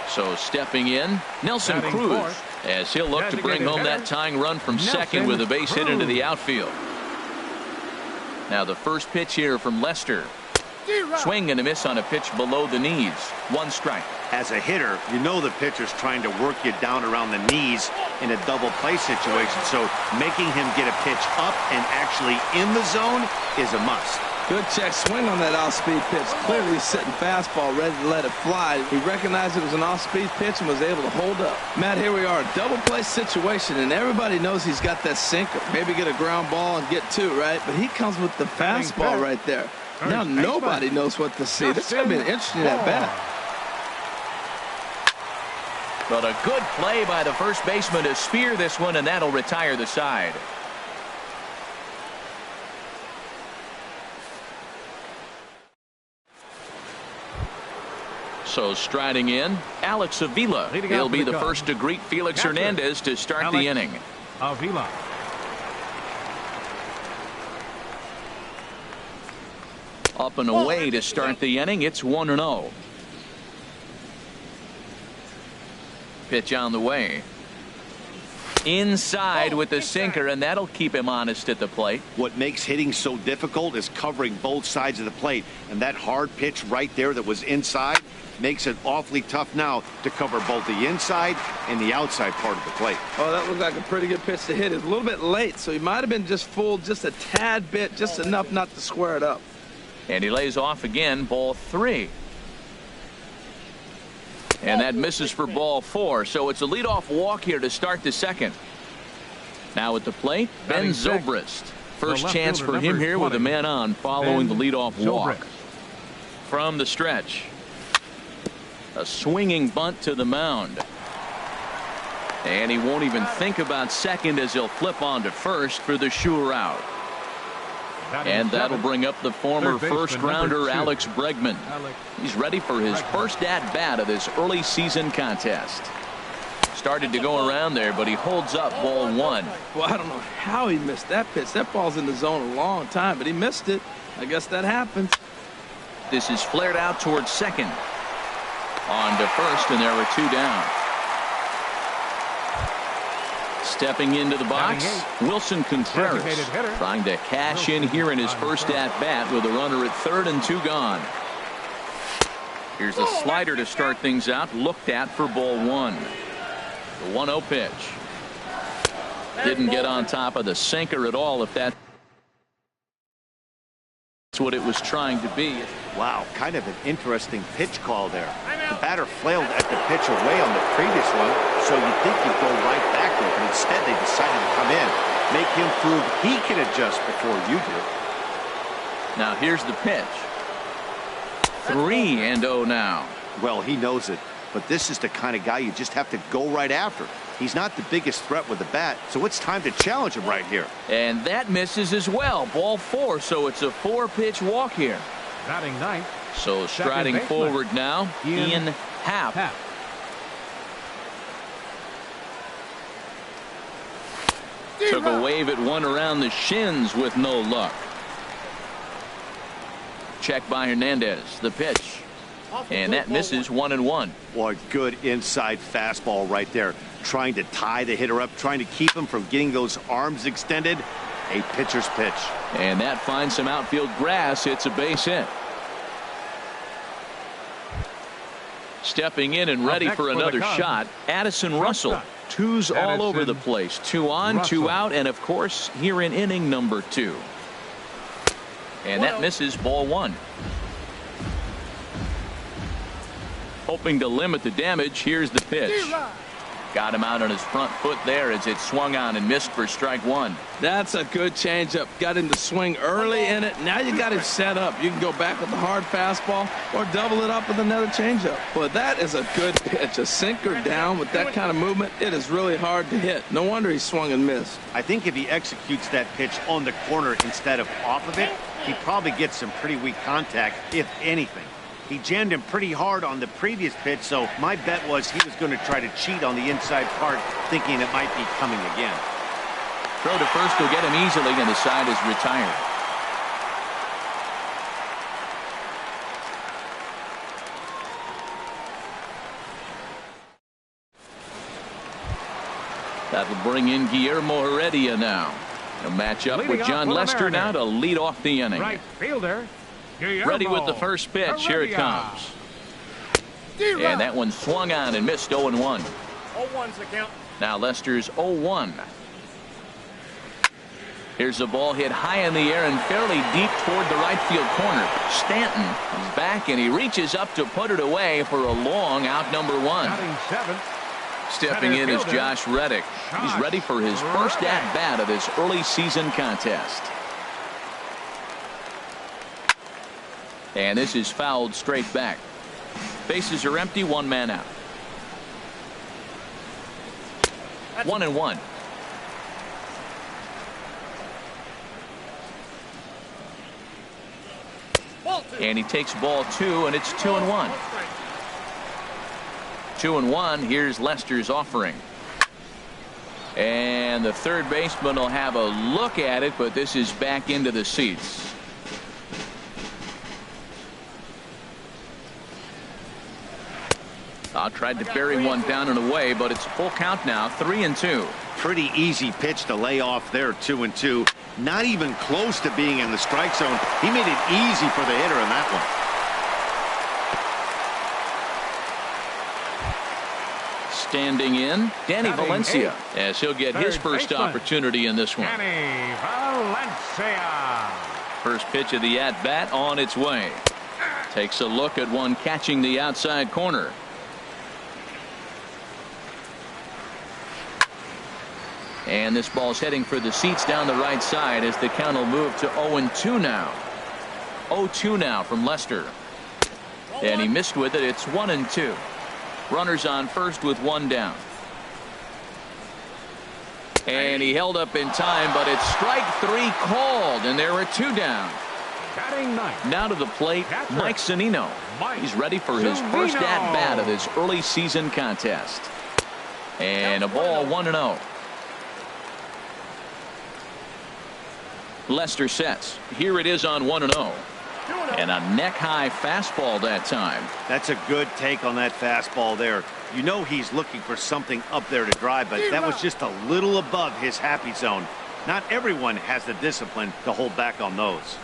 So stepping in, Nelson Cruz. as he'll look to bring home that tying run from second with a base hit into the outfield. Now the first pitch here from Lester. Swing and a miss on a pitch below the knees. 1 strike. As a hitter, you know the pitcher's trying to work you down around the knees in a double play situation, so making him get a pitch up and actually in the zone is a must. Good check swing on that off-speed pitch. Clearly sitting fastball, ready to let it fly. He recognized it was an off-speed pitch and was able to hold up. Matt, here we are, double play situation, and everybody knows he's got that sinker. Maybe get a ground ball and get 2, right? But he comes with the fastball right there. Now nobody knows what to see. This is going to be an interesting at-bat. But a good play by the first baseman to spear this one, and that'll retire the side. So striding in, Alex Avila. He'll be the first to greet Felix Hernandez to start the inning. Avila. Up and away to start the inning. It's 1-0. Pitch on the way. Inside with the sinker, and that'll keep him honest at the plate. What makes hitting so difficult is covering both sides of the plate, and that hard pitch right there that was inside makes it awfully tough now to cover both the inside and the outside part of the plate. Oh, that looked like a pretty good pitch to hit. It's a little bit late, so he might have been just fooled just a tad bit, just enough not to square it up. And he lays off again, ball 3. And that misses for ball 4. So it's a leadoff walk here to start the second. Now at the plate, Ben Zobrist. First chance for him here with a man on following the leadoff walk. From the stretch. A swinging bunt to the mound. And he won't even think about second as he'll flip on to first for the sure out. And that'll bring up the former first-rounder Alex Bregman. He's ready for his first at-bat of this early season contest. Started to go around there, but he holds up ball 1. Well, I don't know how he missed that pitch. That ball's in the zone a long time, but he missed it. I guess that happens. This is flared out towards second. On to first, and there are 2 down. Stepping into the box, Wilson Contreras trying to cash in here in his first at-bat with a runner at third and 2 gone. Here's a slider to start things out, looked at for ball 1. The 1-0 pitch. Didn't get on top of the sinker at all, if that's what it was trying to be. Wow, kind of an interesting pitch call there. The batter flailed at the pitch away on the previous one, so you'd think he'd go right back there, but instead they decided to come in, make him prove he can adjust before you do. Now here's the pitch. 3-0 now. Well, he knows it, but this is the kind of guy you just have to go right after. He's not the biggest threat with the bat, so it's time to challenge him right here. And that misses as well. Ball 4, so it's a 4-pitch walk here. Batting ninth. So striding forward now, Ian Happ. Took a wave at one around the shins with no luck. Check by Hernandez. The pitch. And that misses 1-1. Boy, good inside fastball right there. Trying to tie the hitter up, trying to keep him from getting those arms extended. A pitcher's pitch. And that finds some outfield grass. It's a base hit. Stepping in and ready for another shot, Addison Russell. 2's all over the place. 2 on, 2 out, and of course here in inning number 2. And that misses ball 1. Hoping to limit the damage. Here's the pitch. Got him out on his front foot there as it swung on and missed for strike 1. That's a good changeup. Got him to swing early in it. Now you got him set up. You can go back with the hard fastball or double it up with another changeup. But that is a good pitch. A sinker down with that kind of movement, it is really hard to hit. No wonder he swung and missed. I think if he executes that pitch on the corner instead of off of it, he probably gets some pretty weak contact, if anything. He jammed him pretty hard on the previous pitch, so my bet was he was going to try to cheat on the inside part, thinking it might be coming again. Throw to first will get him easily, and the side is retired. That'll bring in Guillermo Heredia now. A matchup with John Lester now to lead off the inning. Right fielder, Guillermo Ready with the first pitch. Heredia. Here it comes. And that one swung on and missed 0-1. 0-1's the count. Now Lester's 0-1. Here's the ball hit high in the air and fairly deep toward the right field corner. Stanton is back and he reaches up to put it away for a long out, number 1. Batting seventh. Stepping in is Josh Reddick. He's ready for his first at-bat of this early season contest. And this is fouled straight back. Bases are empty, 1 man out. 1-1. And he takes ball 2, and it's 2-1. 2-1. Here's Lester's offering. And the third baseman will have a look at it, but this is back into the seats. Tried to bury one down and away, but it's full count now, 3-2. Pretty easy pitch to lay off there, 2-2. Not even close to being in the strike zone. He made it easy for the hitter in that one. Standing in, Danny Valencia, as he'll get his first opportunity in this one. Danny Valencia. First pitch of the at-bat on its way. Takes a look at one catching the outside corner. And this ball's heading for the seats down the right side as the count will move to 0-2 now. 0-2 now from Lester. And he missed with it. It's 1-2. Runners on first with 1 down. And he held up in time, but it's strike 3 called, and there are 2 down. Now to the plate, Mike Zunino. He's ready for his first at-bat of this early season contest. And a ball, 1-0. Lester sets. Here it is on 1-0. And a neck-high fastball that time. That's a good take on that fastball there. You know he's looking for something up there to drive, but that was just a little above his happy zone. Not everyone has the discipline to hold back on those.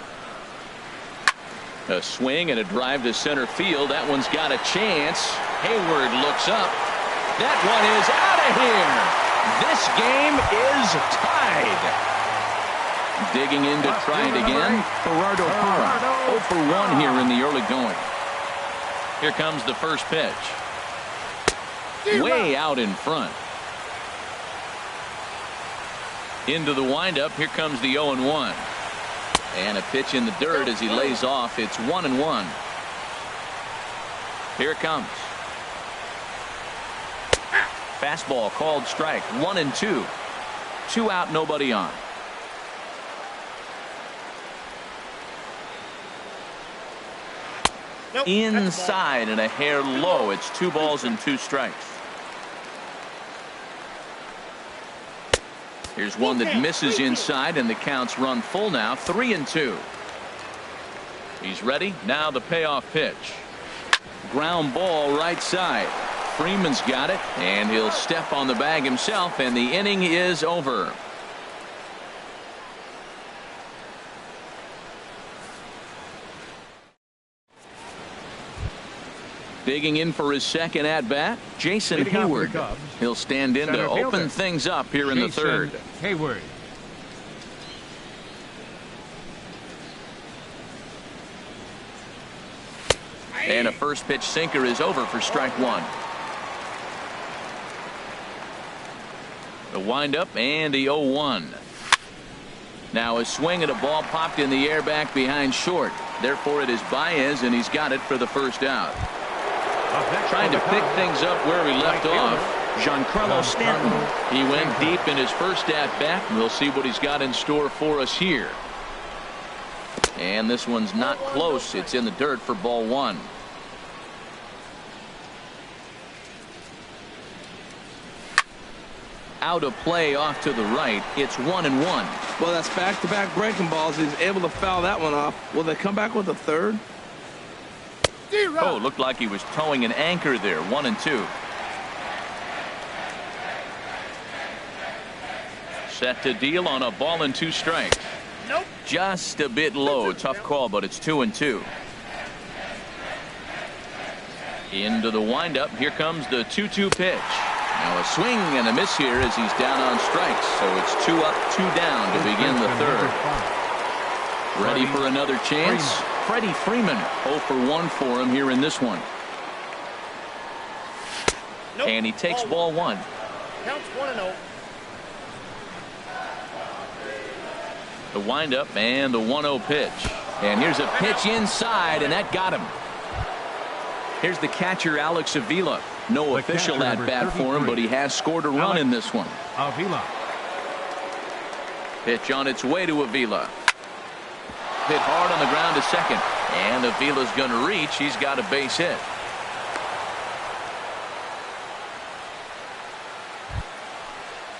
A swing and a drive to center field. That one's got a chance. Hayward looks up. That one is out of here. This game is tied. Digging in to try it again, Gerardo Parra. 0 for 1 here in the early going. Here comes the first pitch. Way out in front. Into the windup. Here comes the 0-1. And a pitch in the dirt as he lays off. It's 1-1. Here it comes. Fastball called strike. 1-2. 2 out, nobody on. Inside and a hair low. It's 2 balls and 2 strikes. Here's one that misses inside, and the count's run full now. 3-2. He's ready. Now the payoff pitch. Ground ball right side. Freeman's got it, and he'll step on the bag himself, and the inning is over. Digging in for his second at-bat, Jason Hayward. He'll stand in to open things up here in the third. Hayward. And a first pitch sinker is over for strike 1. The windup and the 0-1. Now a swing and a ball popped in the air back behind short. Therefore it is Baez, and he's got it for the first out. Trying to pick things up where he left off, Giancarlo Stanton. He went deep in his first at-bat. We'll see what he's got in store for us here. And this one's not close. It's in the dirt for ball 1. Out of play off to the right. It's 1-1. Well, that's back-to-back breaking balls. He's able to foul that one off. Will they come back with a third? Oh, looked like he was towing an anchor there. 1-2. Set to deal on a ball and 2 strikes. Nope. Just a bit low. Tough call, but it's 2-2. Into the windup. Here comes the 2-2 pitch. Now a swing and a miss here as he's down on strikes. So it's 2 up, 2 down to begin the third. Ready for another chance? Freddie Freeman 0 for 1 for him here in this one. Nope. And he takes ball 1. Counts 1-0. The windup and the 1-0 pitch. And here's a pitch inside, and that got him. Here's the catcher, Alex Avila. No official at bat for him, but he has scored a run in this one. Avila. Pitch on its way to Avila. Hit hard on the ground to second. And Avila's going to reach. He's got a base hit.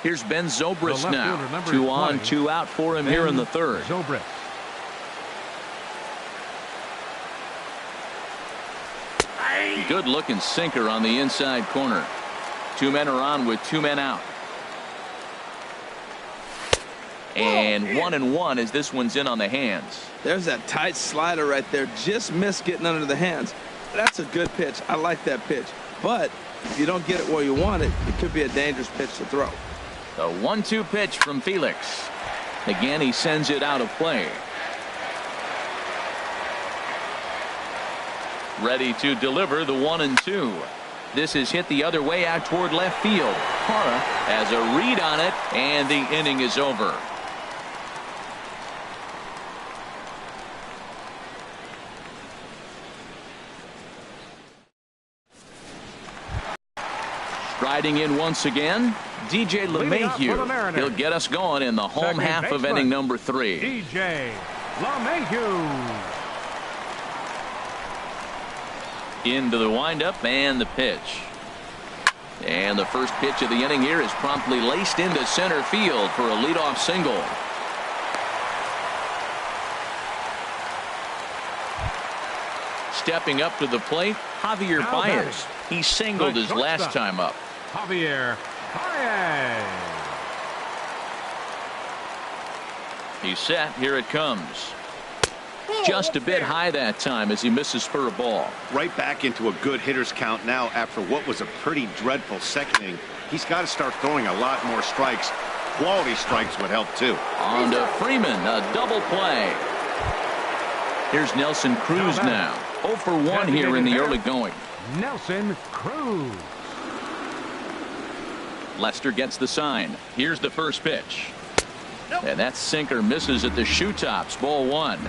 Here's Ben Zobrist now. 2 on, 2 out for him here in the third. Zobrist. Good looking sinker on the inside corner. 2 men are on with 2 men out. And 1-1 as this one's in on the hands. There's that tight slider right there. Just missed getting under the hands. That's a good pitch. I like that pitch. But if you don't get it where you want it, it could be a dangerous pitch to throw. The 1-2 pitch from Felix. Again, he sends it out of play. Ready to deliver the 1-2. This is hit the other way out toward left field. Hara has a read on it, and the inning is over. Striding in once again, DJ LeMahieu. He'll get us going in the home half of inning number 3. DJ LeMahieu. Into the windup and the pitch. And the first pitch of the inning here is promptly laced into center field for a leadoff single. Stepping up to the plate, Javier Baez. He singled his last time up. Javier Baez. He's set. Here it comes. Just a bit high that time as he misses for a ball. Right back into a good hitter's count now after what was a pretty dreadful second inning. He's got to start throwing a lot more strikes. Quality strikes would help too. On to Freeman, a double play. Here's Nelson Cruz now. 0 for 1 here in the early going. Nelson Cruz. Lester gets the sign. Here's the first pitch. And that sinker misses at the shoe tops. Ball 1.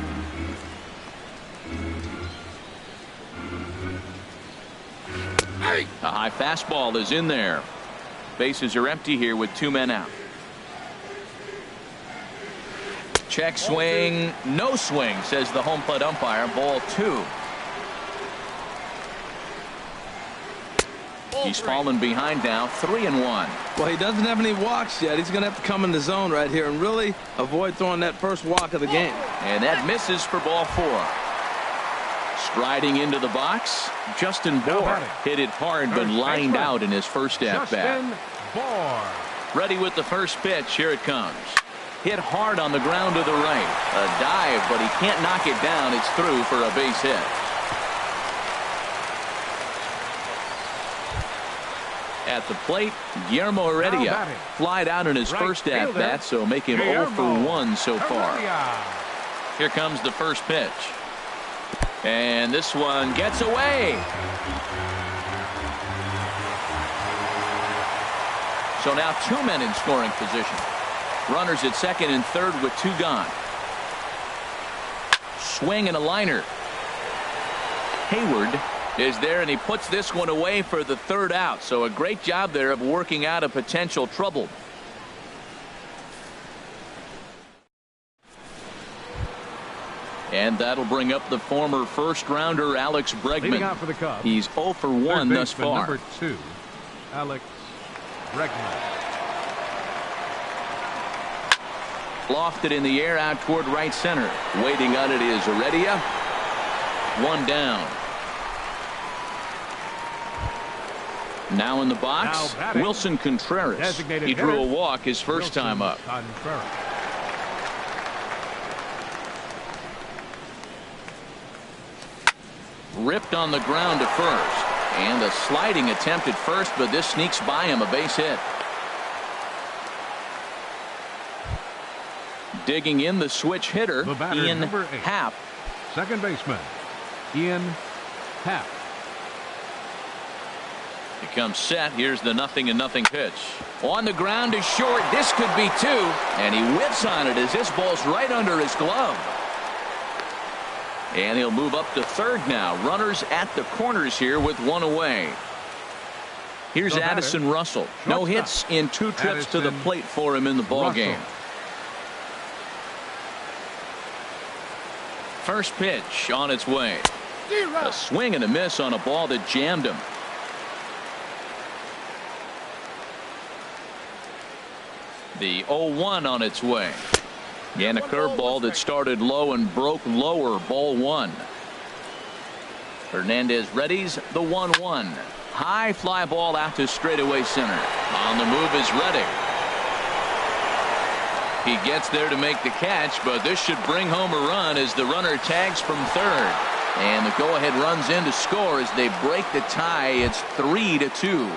A high fastball is in there. Bases are empty here with 2 men out. Check swing. No swing, says the home plate umpire. Ball 2. He's fallen behind now, 3-1. Well, he doesn't have any walks yet. He's going to have to come in the zone right here and really avoid throwing that first walk of the game. And that misses for ball 4. Striding into the box, Justin Bohr hit it hard but lined out in his first at bat. Ready with the first pitch. Here it comes. Hit hard on the ground to the right. A dive, but he can't knock it down. It's through for a base hit. At the plate, Guillermo Heredia flied out in his first at bat, so make him 0 for 1 so far. Here comes the first pitch. And this one gets away. So now 2 men in scoring position. Runners at second and third with 2 gone. Swing and a liner. Hayward is there, and he puts this one away for the 3rd out. So a great job there of working out a potential trouble. And that'll bring up the former first-rounder Alex Bregman. For the Cubs, he's 0 for 1 thus far. Number 2, Alex Bregman. Lofted in the air out toward right center. Waiting on it is Heredia. 1 down. Now in the box, Wilson Contreras. He drew a walk his first time up. Ripped on the ground to first. And a sliding attempt at first, but this sneaks by him, a base hit. Digging in the switch hitter, Ian Happ. Second baseman, Ian Happ. Becomes set. Here's the 0-0 pitch. On the ground is short. This could be two. And he whips on it as this ball's right under his glove. And he'll move up to third now. Runners at the corners here with one away. Here's Addison Russell. No hits in 2 trips to the plate for him in the ballgame. First pitch on its way. A swing and a miss on a ball that jammed him. The 0-1 on its way. And a curveball that started low and broke lower. Ball 1. Hernandez readies the 1-1. High fly ball out to straightaway center. On the move is Reddick. He gets there to make the catch, but this should bring home a run as the runner tags from third. And the go-ahead runs in to score as they break the tie. It's 3-2.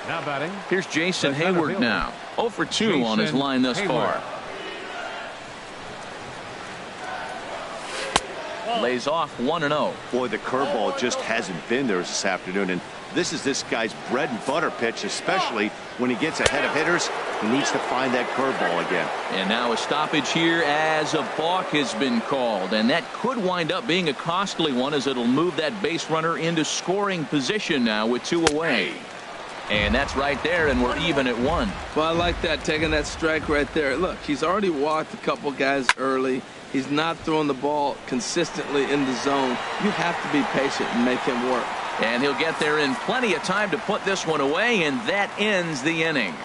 Now batting. Here's Jason Hayward now. 0 for 2 on his line thus far. Lays off 1-0. Boy, the curveball just hasn't been there this afternoon, and this is this guy's bread and butter pitch, especially when he gets ahead of hitters. He needs to find that curveball again. And now a stoppage here as a balk has been called, and that could wind up being a costly one as it'll move that base runner into scoring position now with 2 away. And that's right there, and we're even at 1. Well, I like that, taking that strike right there. Look, he's already walked a couple guys early. He's not throwing the ball consistently in the zone. You have to be patient and make him work. And he'll get there in plenty of time to put this one away, and that ends the inning.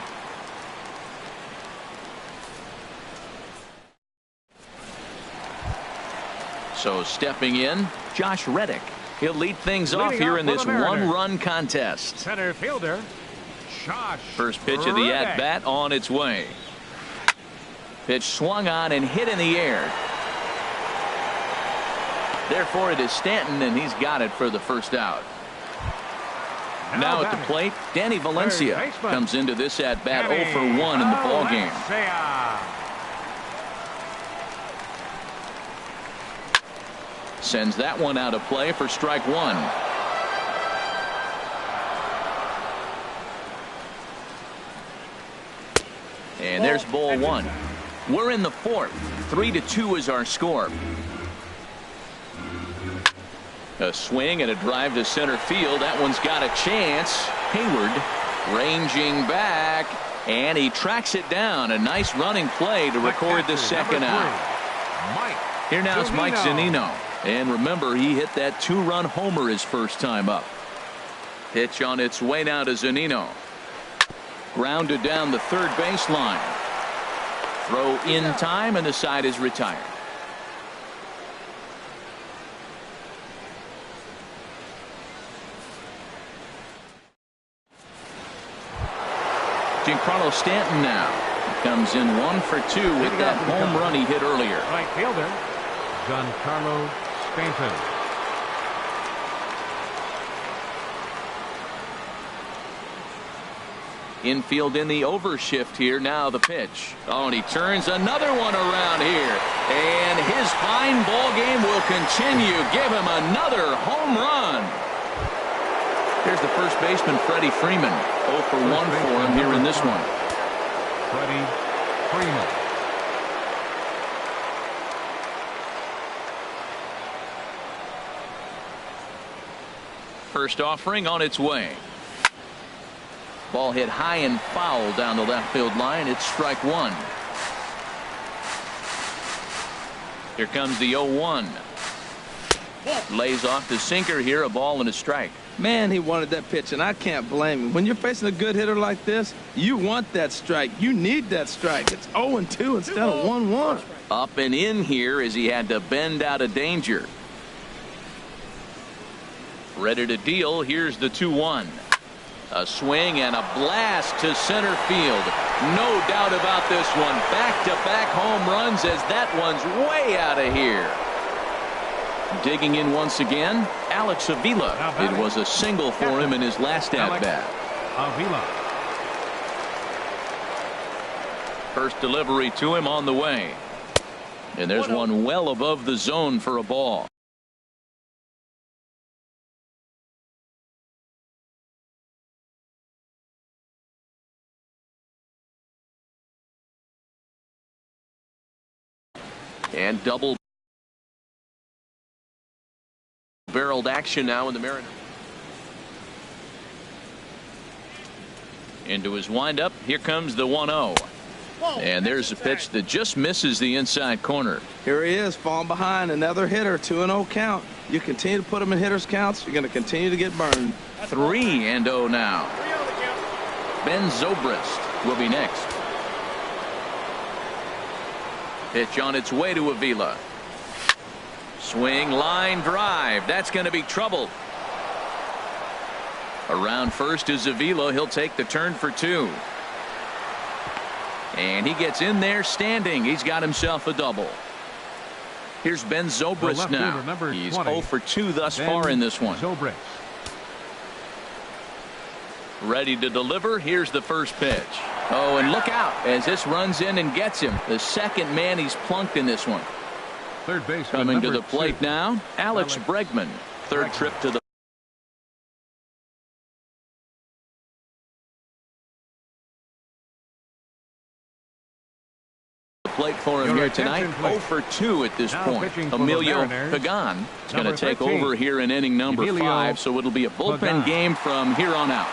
So stepping in, Josh Reddick. He'll lead things off here in this one-run contest. Center fielder, Josh. First pitch of the at-bat on its way. Pitch swung on and hit in the air. Therefore, it is Stanton, and he's got it for the first out. Now at the plate, Danny Valencia comes into this at-bat 0 for 1 in the ballgame. Sends that one out of play for strike 1. And there's ball 1. We're in the 4th. 3-2 is our score. A swing and a drive to center field. That one's got a chance. Hayward ranging back, and he tracks it down. A nice running play to record the second out. Here now is Mike Zunino. And remember, he hit that 2-run homer his first time up. Pitch on its way now to Zunino. Grounded down the third baseline. Throw in time, and the side is retired. Giancarlo Stanton now comes in 1 for 2 with that home run he hit earlier. Right fielder, Giancarlo Stanton. Infield in the overshift here. Now the pitch. Oh, and he turns another one around here. And his fine ball game will continue. Give him another home run. Here's the first baseman, Freddie Freeman. 0 for 1 for him here in this one. Freddie Freeman. First offering on its way. Ball hit high and foul down the left field line. It's strike 1. Here comes the 0-1. Lays off the sinker here. A ball and a strike. Man, he wanted that pitch, and I can't blame him. When you're facing a good hitter like this, you want that strike. You need that strike. It's 0-2 instead of 1-1. Up and in here as he had to bend out of danger. Ready to deal. Here's the 2-1. A swing and a blast to center field. No doubt about this one. Back-to-back home runs as that one's way out of here. Digging in once again, Alex Avila. It was a single for him in his last at-bat. Avila. First delivery to him on the way. And there's one well above the zone for a ball. And double barreled action now in the Mariners. Into his windup. Here comes the 1-0. And there's a pitch that just misses the inside corner. Here he is, falling behind. Another hitter, 2-0 count. You continue to put him in hitters' counts, you're going to continue to get burned. 3-0 now. Ben Zobrist will be next. Pitch on its way to Avila. Swing, line drive. That's going to be trouble. Around first is Avila. He'll take the turn for 2. And he gets in there standing. He's got himself a double. Here's Ben Zobrist now. He's 0 for 2 thus far in this one. Zobrist. Ready to deliver. Here's the first pitch. Oh, and look out as this runs in and gets him. The second man he's plunked in this one. Third base coming to the plate now, Alex Bregman. Third trip to the plate for him here tonight. 0 for 2 at this point. Emilio Pagan is going to take over here in inning number 5, so it'll be a bullpen game from here on out.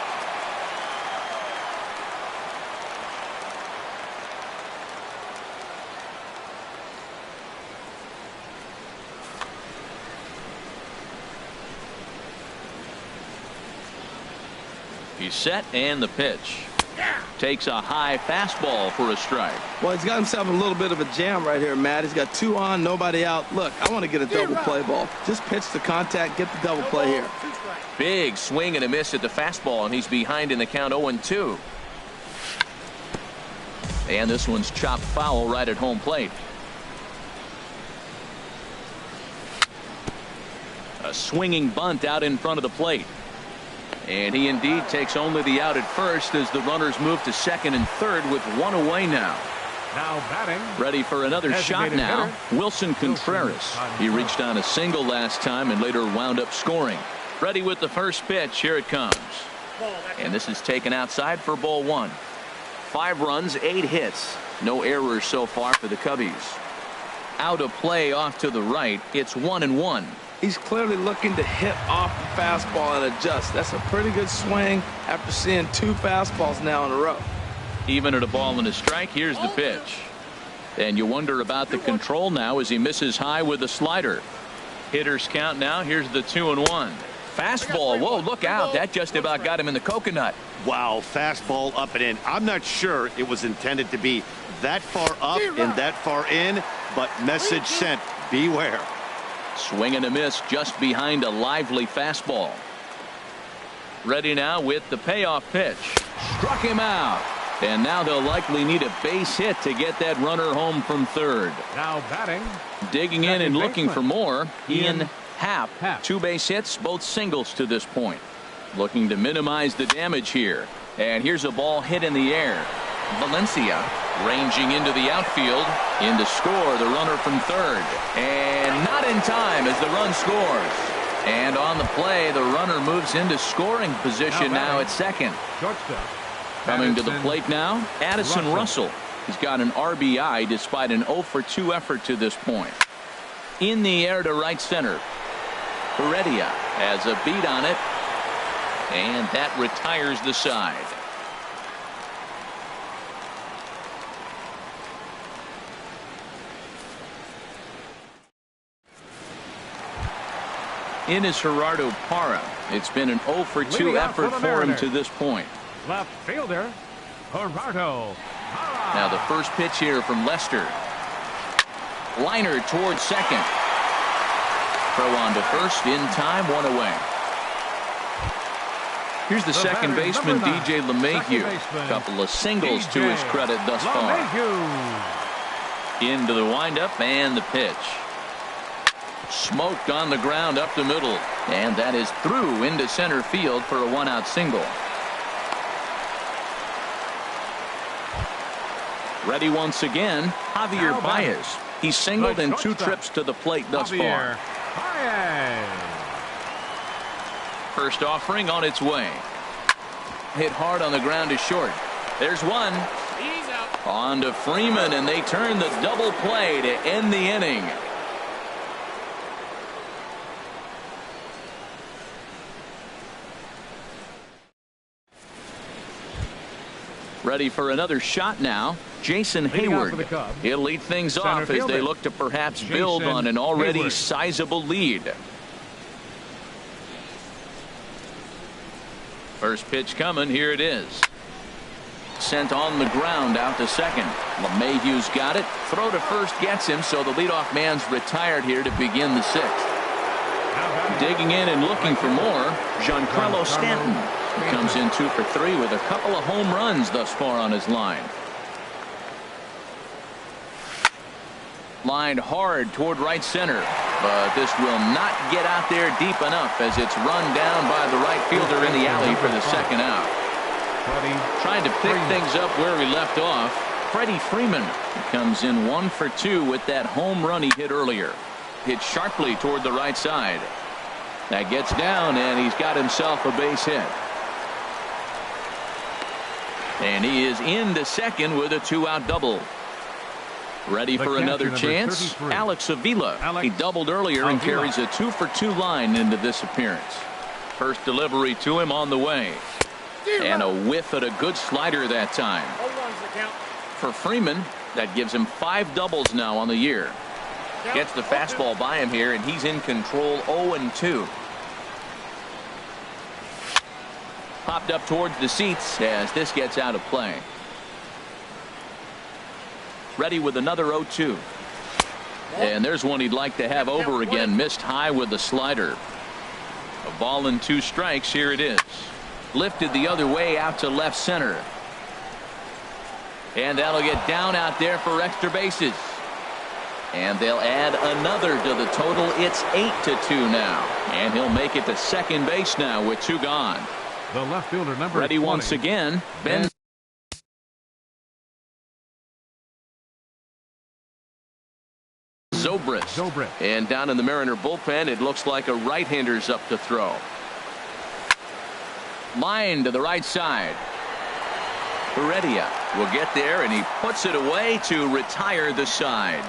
He's set, and the pitch. Takes a high fastball for a strike. Well, he's got himself a little bit of a jam right here, Matt. He's got 2 on, nobody out. Look, I want to get a double play ball. Just pitch the contact, get the double play here. Big swing and a miss at the fastball, and he's behind in the count 0-2. And this one's chopped foul right at home plate. A swinging bunt out in front of the plate. And he indeed takes only the out at first as the runners move to second and third with 1 away now. Now batting. Ready for another shot now. Wilson Contreras. He reached on a single last time and later wound up scoring. Ready with the first pitch. Here it comes. And this is taken outside for ball 1. 5 runs, 8 hits. No errors so far for the Cubbies. Out of play off to the right. It's 1-1. He's clearly looking to hit off the fastball and adjust. That's a pretty good swing after seeing 2 fastballs now in a row. Even at a ball and a strike, here's the pitch. And you wonder about the control now as he misses high with a slider. Hitters count now. Here's the 2-1. Fastball. Whoa, look out. That just about got him in the coconut. Wow, fastball up and in. I'm not sure it was intended to be that far up and that far in, but message sent. Beware. Swing and a miss just behind a lively fastball. Ready now with the payoff pitch. Struck him out. And now they'll likely need a base hit to get that runner home from third. Now batting. Digging in and looking for more. Ian Happ. 2 base hits, both singles to this point. Looking to minimize the damage here. And here's a ball hit in the air. Valencia ranging into the outfield. In to score the runner from third. And not in time as the run scores. And on the play, the runner moves into scoring position now at second. Shortstop. Coming to the plate now, Addison Russell. He's got an RBI despite an 0 for 2 effort to this point. In the air to right center. Heredia has a beat on it. And that retires the side. In is Gerardo Parra. It's been an 0 for 2 effort for him to this point. Left fielder, Gerardo Parra. Now the first pitch here from Lester. Liner towards second. Throw on to first in time, 1 away. Here's the second baseman, DJ LeMahieu. A couple of singles to his credit thus far. Into the windup and the pitch. Smoked on the ground up the middle. And that is through into center field for a one-out single. Ready once again, Javier Baez. He's singled in 2 trips to the plate thus far. First offering on its way. Hit hard on the ground to short. There's one. He's out. On to Freeman, and they turn the double play to end the inning. Ready for another shot now. Jason Hayward. He'll lead things off as they look to perhaps build on an already sizable lead. First pitch coming. Here it is. Sent on the ground out to second. LeMahieu's got it. Throw to first gets him, so the leadoff man's retired here to begin the 6th. Digging in and looking for more, Giancarlo Stanton. He comes in 2 for 3 with a couple of home runs thus far on his line. Lined hard toward right center, but this will not get out there deep enough as it's run down by the right fielder in the alley for the second out. Trying to pick things up where he left off, Freddie Freeman. He comes in 1 for 2 with that home run he hit earlier. Hit sharply toward the right side. That gets down, and he's got himself a base hit. And he is into second with a 2-out double. Ready for another chance. Alex Avila. He doubled earlier and carries a 2 for 2 line into this appearance. First delivery to him on the way. And a whiff at a good slider that time. For Freeman, that gives him 5 doubles now on the year. Gets the fastball by him here, and he's in control 0-2. Popped up towards the seats as this gets out of play. Ready with another 0-2. And there's one he'd like to have over again. Missed high with the slider. A ball and 2 strikes. Here it is. Lifted the other way out to left center. And that'll get down out there for extra bases. And they'll add another to the total. It's 8-2 now. And he'll make it to second base now with 2 gone. The left fielder, number ready 20. Once again. Ben Zobrist. And down in the Mariner bullpen, it looks like a right-hander's up to throw. Line to the right side. Heredia will get there, and he puts it away to retire the side.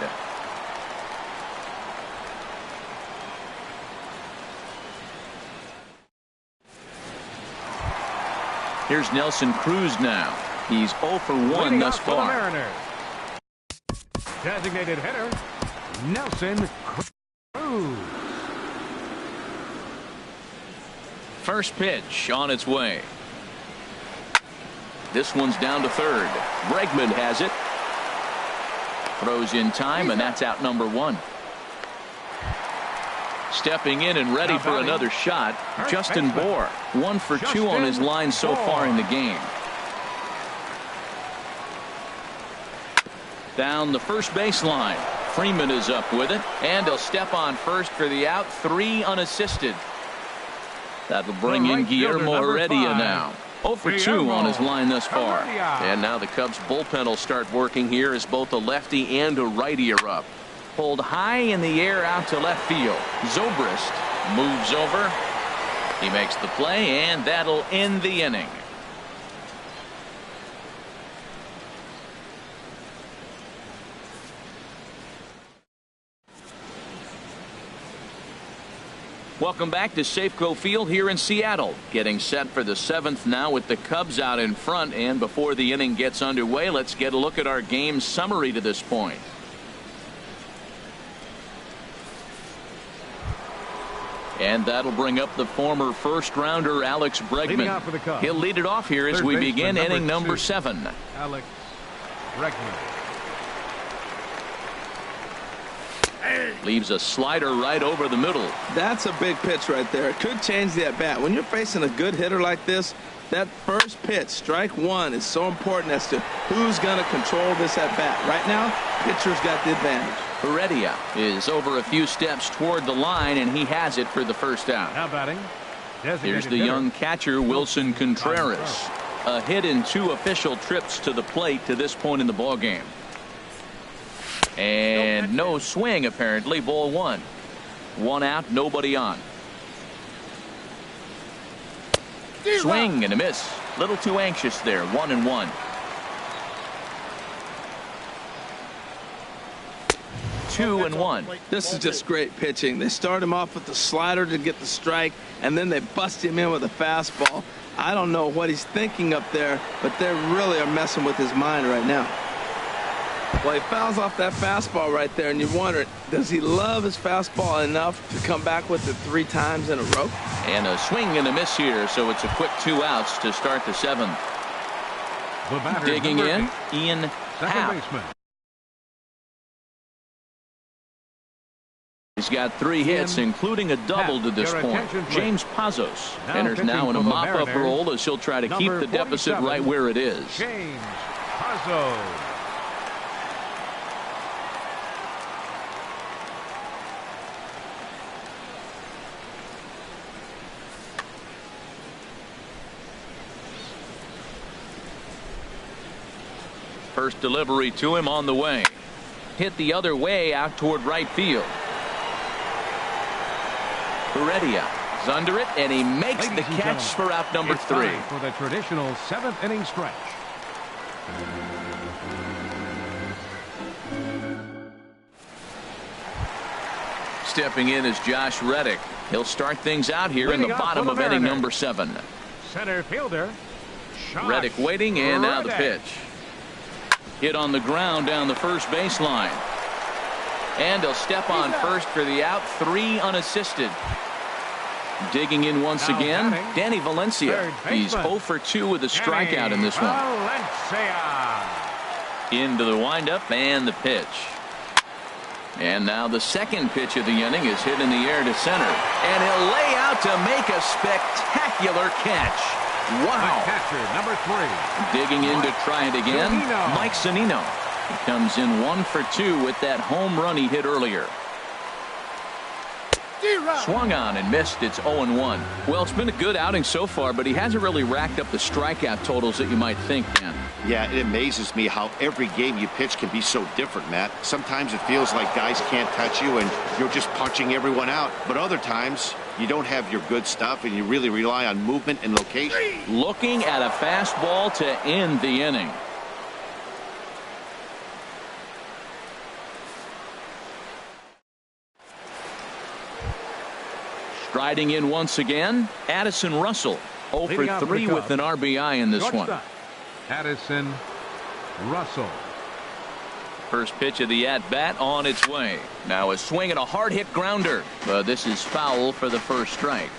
Here's Nelson Cruz now. He's 0 for 1 thus far. Designated hitter, Nelson Cruz. First pitch on its way. This one's down to third. Bregman has it. Throws in time, and that's out number 1. Stepping in and ready for another shot, Justin Bour. 1 for 2 on his line so far in the game. Down the first baseline. Freeman is up with it, and he'll step on first for the out. 3 unassisted. That'll bring in Guillermo Heredia now. 0 for 2 on his line thus far. And now the Cubs bullpen will start working here as both a lefty and a righty are up. Pulled high in the air out to left field. Zobrist moves over. He makes the play, and that'll end the inning. Welcome back to Safeco Field here in Seattle. Getting set for the 7th now with the Cubs out in front. And before the inning gets underway, let's get a look at our game summary to this point. And that'll bring up the former first-rounder Alex Bregman. He'll lead it off here as we begin inning number 7. Alex Bregman. Leaves a slider right over the middle. That's a big pitch right there. It could change the at-bat. When you're facing a good hitter like this, that first pitch, strike one, is so important as to who's going to control this at-bat. Right now, pitcher's got the advantage. Heredia is over a few steps toward the line, and he has it for the first out. Now batting. Here's the young catcher, Wilson Contreras. A hit in 2 official trips to the plate to this point in the ballgame. And no swing, apparently. Ball 1. 1 out, nobody on. Swing and a miss. Little too anxious there. 1-1. 2-1. This is just great pitching. They start him off with the slider to get the strike, and then they bust him in with a fastball. I don't know what he's thinking up there, but they really are messing with his mind right now. Well, he fouls off that fastball right there, and you wonder, does he love his fastball enough to come back with it 3 times in a row? And a swing and a miss here, so it's a quick 2 outs to start the 7th. Digging in, Ian Happ. He's got 3 hits, including a double to this point. James Pazos enters now in a mop-up role as he'll try to keep the deficit right where it is. James Pazos. First delivery to him on the way. Hit the other way out toward right field. Heredia is under it, and he makes the catch for out number 3. For the traditional 7th inning stretch. Stepping in is Josh Reddick. He'll start things out here in the bottom of inning number 7. Center fielder. Reddick waiting, and now the pitch. Hit on the ground down the first baseline. And he'll step on first for the out. 3 unassisted. Digging in once again, Danny Valencia. He's 0 for 2 with a strikeout in this one. Into the windup and the pitch. And now the second pitch of the inning is hit in the air to center. And he'll lay out to make a spectacular catch. Wow. Catcher number 3. Digging in to try it again. Mike Zunino. He comes in 1 for 2 with that home run he hit earlier. Swung on and missed. It's 0-1. Well, it's been a good outing so far, but he hasn't really racked up the strikeout totals that you might think, Dan. Yeah, it amazes me how every game you pitch can be so different, Matt. Sometimes it feels like guys can't touch you and you're just punching everyone out. But other times you don't have your good stuff and you really rely on movement and location. Looking at a fastball to end the inning. Striding in once again, Addison Russell. 0 for 3 with an RBI in this one. Addison Russell. First pitch of the at-bat on its way. Now a swing and a hard-hit grounder. But this is foul for the first strike.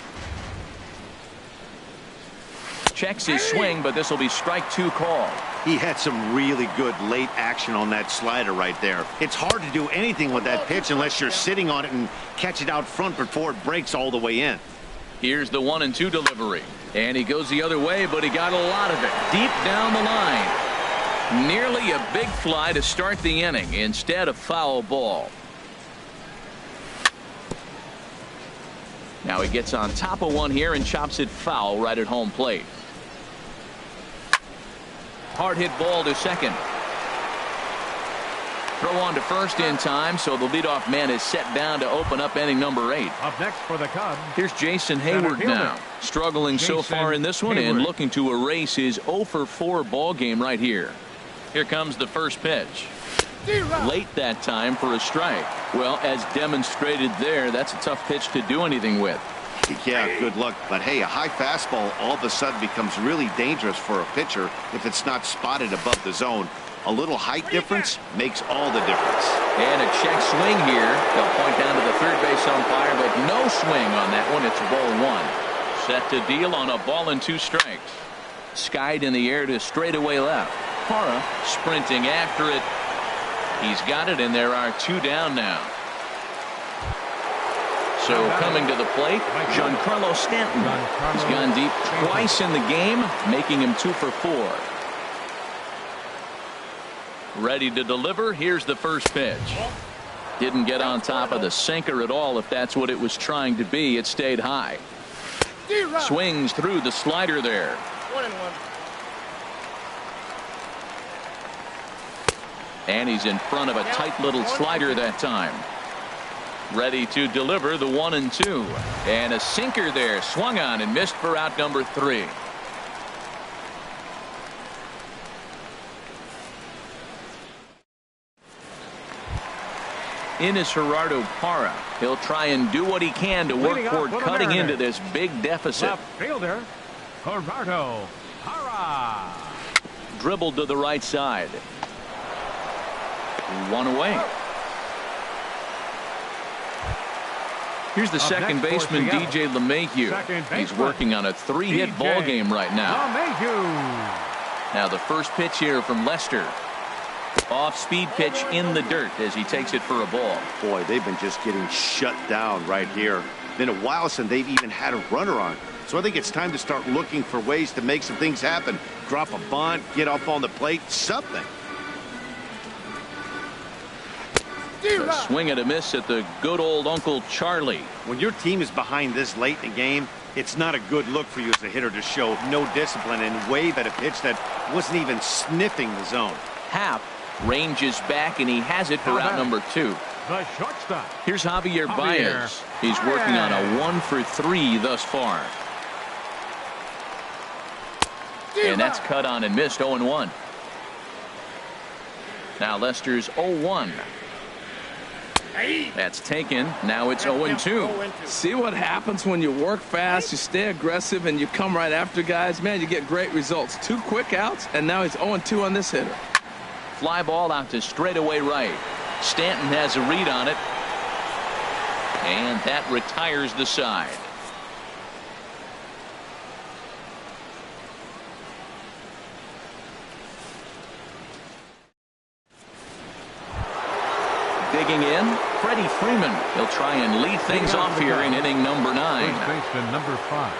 Checks his swing, but this will be strike 2 call. He had some really good late action on that slider right there. It's hard to do anything with that pitch unless you're sitting on it and catch it out front before it breaks all the way in. Here's the 1-2 delivery. And he goes the other way, but he got a lot of it deep down the line. Nearly a big fly to start the inning instead of foul ball. Now he gets on top of one here and chops it foul right at home plate. Hard hit ball to second. Throw on to first in time, so the leadoff man is set down to open up inning number 8. Up next for the Cubs. Here's Jason Hayward now. Struggling so far in this one and looking to erase his 0 for 4 ball game right here. Here comes the first pitch. Late that time for a strike. Well, as demonstrated there, that's a tough pitch to do anything with. Yeah, good luck. But hey, a high fastball all of a sudden becomes really dangerous for a pitcher if it's not spotted above the zone. A little height difference makes all the difference. And a check swing here. They'll point down to the third base umpire, but no swing on that one. It's ball 1. Set to deal on a ball and 2 strikes. Skied in the air to straightaway left. Hara sprinting after it. He's got it, and there are 2 down now. So coming to the plate, Giancarlo Stanton. He's gone deep twice in the game, making him 2 for 4. Ready to deliver. Here's the first pitch. Didn't get on top of the sinker at all. If that's what it was trying to be, it stayed high. Swings through the slider there. 1-1. And he's in front of a tight little slider that time. Ready to deliver the 1-2. And a sinker there. Swung on and missed for out number 3. In is Gerardo Parra. He'll try and do what he can to work toward cutting into this big deficit. Left fielder, Gerardo Parra. Dribbled to the right side. 1 away. Here's the second baseman, DJ LeMahieu. He's working on a 3-hit ball game right now. Now the first pitch here from Lester. Off-speed pitch in the dirt as he takes it for a ball. Boy, they've been just getting shut down right here. Been a while since they've even had a runner on. So I think it's time to start looking for ways to make some things happen. Drop a bunt, get up on the plate, something. A swing and a miss at the good old Uncle Charlie. When your team is behind this late in the game, it's not a good look for you as a hitter to show no discipline and wave at a pitch that wasn't even sniffing the zone. Happ ranges back, and he has it for out number 2. The shortstop. Here's Javier Baez. He's working on a 1 for 3 thus far. And that's cut on and missed. 0-1. Now Lester's 0-1. That's taken. Now it's 0-2. See what happens when you work fast, you stay aggressive, and you come right after guys? Man, you get great results. 2 quick outs, and now he's 0-2 on this hitter. Fly ball out to straightaway right. Stanton has a read on it. And that retires the side. Digging in, Freddie Freeman. He'll try and lead things off here in inning number 9. First baseman number 5.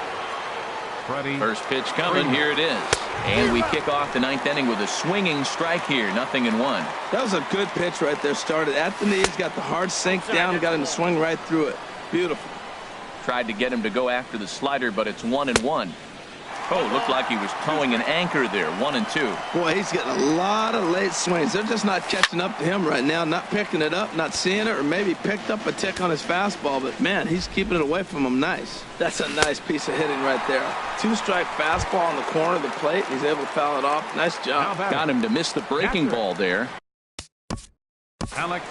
Freddie. First pitch coming. Here it is. And we kick off the 9th inning with a swinging strike here. 0-1. That was a good pitch right there. Started at the knees, got the hard sink down, got him to swing right through it. Beautiful. Tried to get him to go after the slider, but it's 1-1. Oh, looked like he was towing an anchor there. 1-2. Boy, he's getting a lot of late swings. They're just not catching up to him right now, not picking it up, not seeing it, or maybe picked up a tick on his fastball. But, man, he's keeping it away from him nice. That's a nice piece of hitting right there. 2-strike fastball on the corner of the plate. He's able to foul it off. Nice job. Got him to miss the breaking ball there. Alex.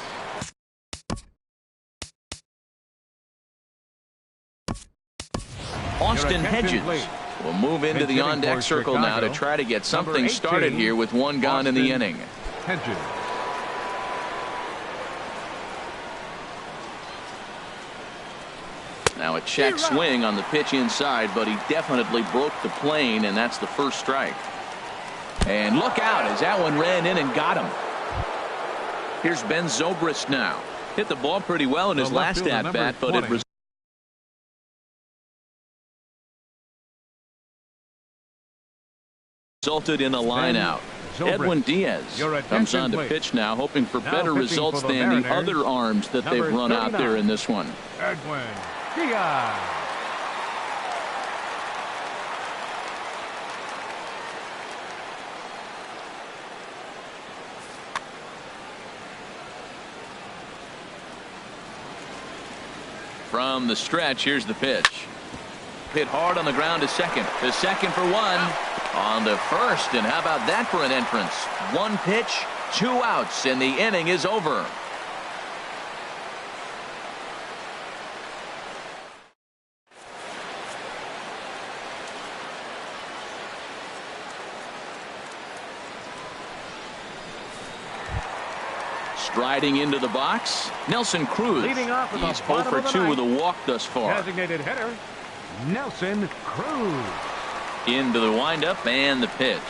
Austin Hedges will move into the on-deck circle now to try to get something started here with 1 gone in the inning. Hedges. Now a check swing on the pitch inside, but he definitely broke the plane, and that's the first strike. And look out as that one ran in and got him. Here's Ben Zobrist now. Hit the ball pretty well in his last at-bat, but it resulted in a line out. Edwin Diaz comes on to pitch now, hoping for better results than the other arms that they've run out there in this one. Edwin Diaz. From the stretch, here's the pitch. Hit hard on the ground to second. To second for 1. On the first, and how about that for an entrance? 1 pitch, 2 outs, and the inning is over. Striding into the box, Nelson Cruz. Leading off with He's 0 for 2 with a walk thus far. Designated hitter, Nelson Cruz. Into the windup and the pitch.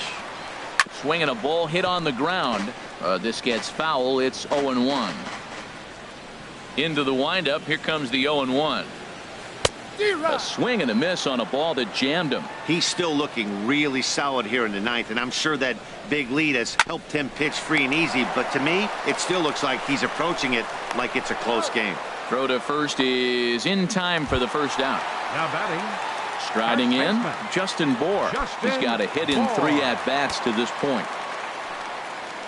Swinging a ball hit on the ground. This gets foul. It's 0-1. Into the windup. Here comes the 0-1. A swing and a miss on a ball that jammed him. He's still looking really solid here in the ninth, and I'm sure that big lead has helped him pitch free and easy, but to me, it still looks like he's approaching it like it's a close game. Throw to first is in time for the first out. Now batting. Striding in, Justin Bohr. He's got a hit in 3 at-bats to this point.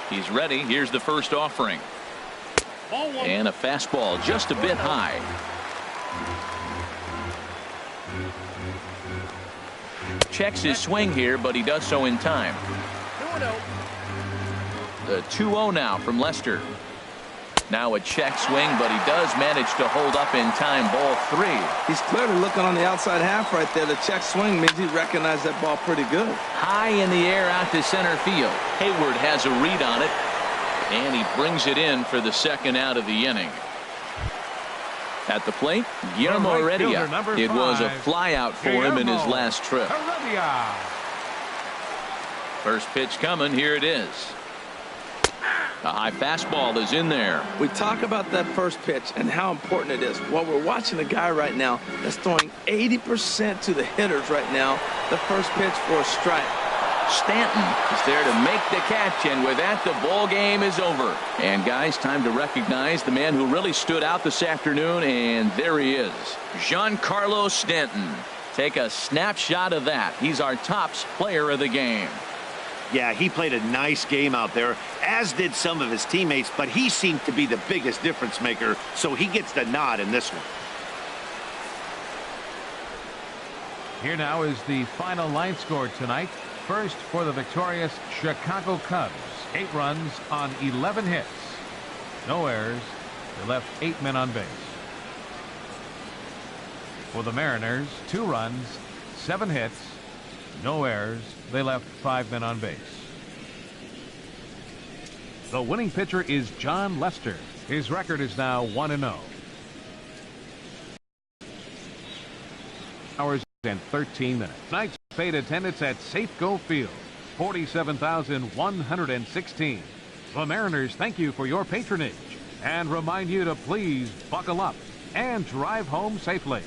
He's ready. Here's the first offering. And a fastball just a bit high. Checks his swing here, but he does so in time. 2-0. The 2-0 now from Lester. Now a check swing, but he does manage to hold up in time. Ball 3. He's clearly looking on the outside half right there. The check swing means he recognized that ball pretty good. High in the air out to center field. Hayward has a read on it, and he brings it in for the second out of the inning. At the plate, Guillermo Heredia. It was a flyout for him in his last trip. First pitch coming. Here it is. A high fastball is in there. We talk about that first pitch and how important it is. Well, we're watching a guy right now that's throwing 80% to the hitters right now. The first pitch for a strike. Stanton is there to make the catch, and with that, the ball game is over. And guys, time to recognize the man who really stood out this afternoon, and there he is, Giancarlo Stanton. Take a snapshot of that. He's our tops player of the game. Yeah, he played a nice game out there, as did some of his teammates, but he seemed to be the biggest difference maker, so he gets the nod in this one. Here now is the final line score tonight. First for the victorious Chicago Cubs, 8 runs on 11 hits. No errors. They left 8 men on base. For the Mariners, 2 runs, 7 hits, no errors. They left 5 men on base. The winning pitcher is John Lester. His record is now 1-0. Hours and 13 minutes. Tonight's paid attendance at Safeco Field, 47,116. The Mariners thank you for your patronage and remind you to please buckle up and drive home safely.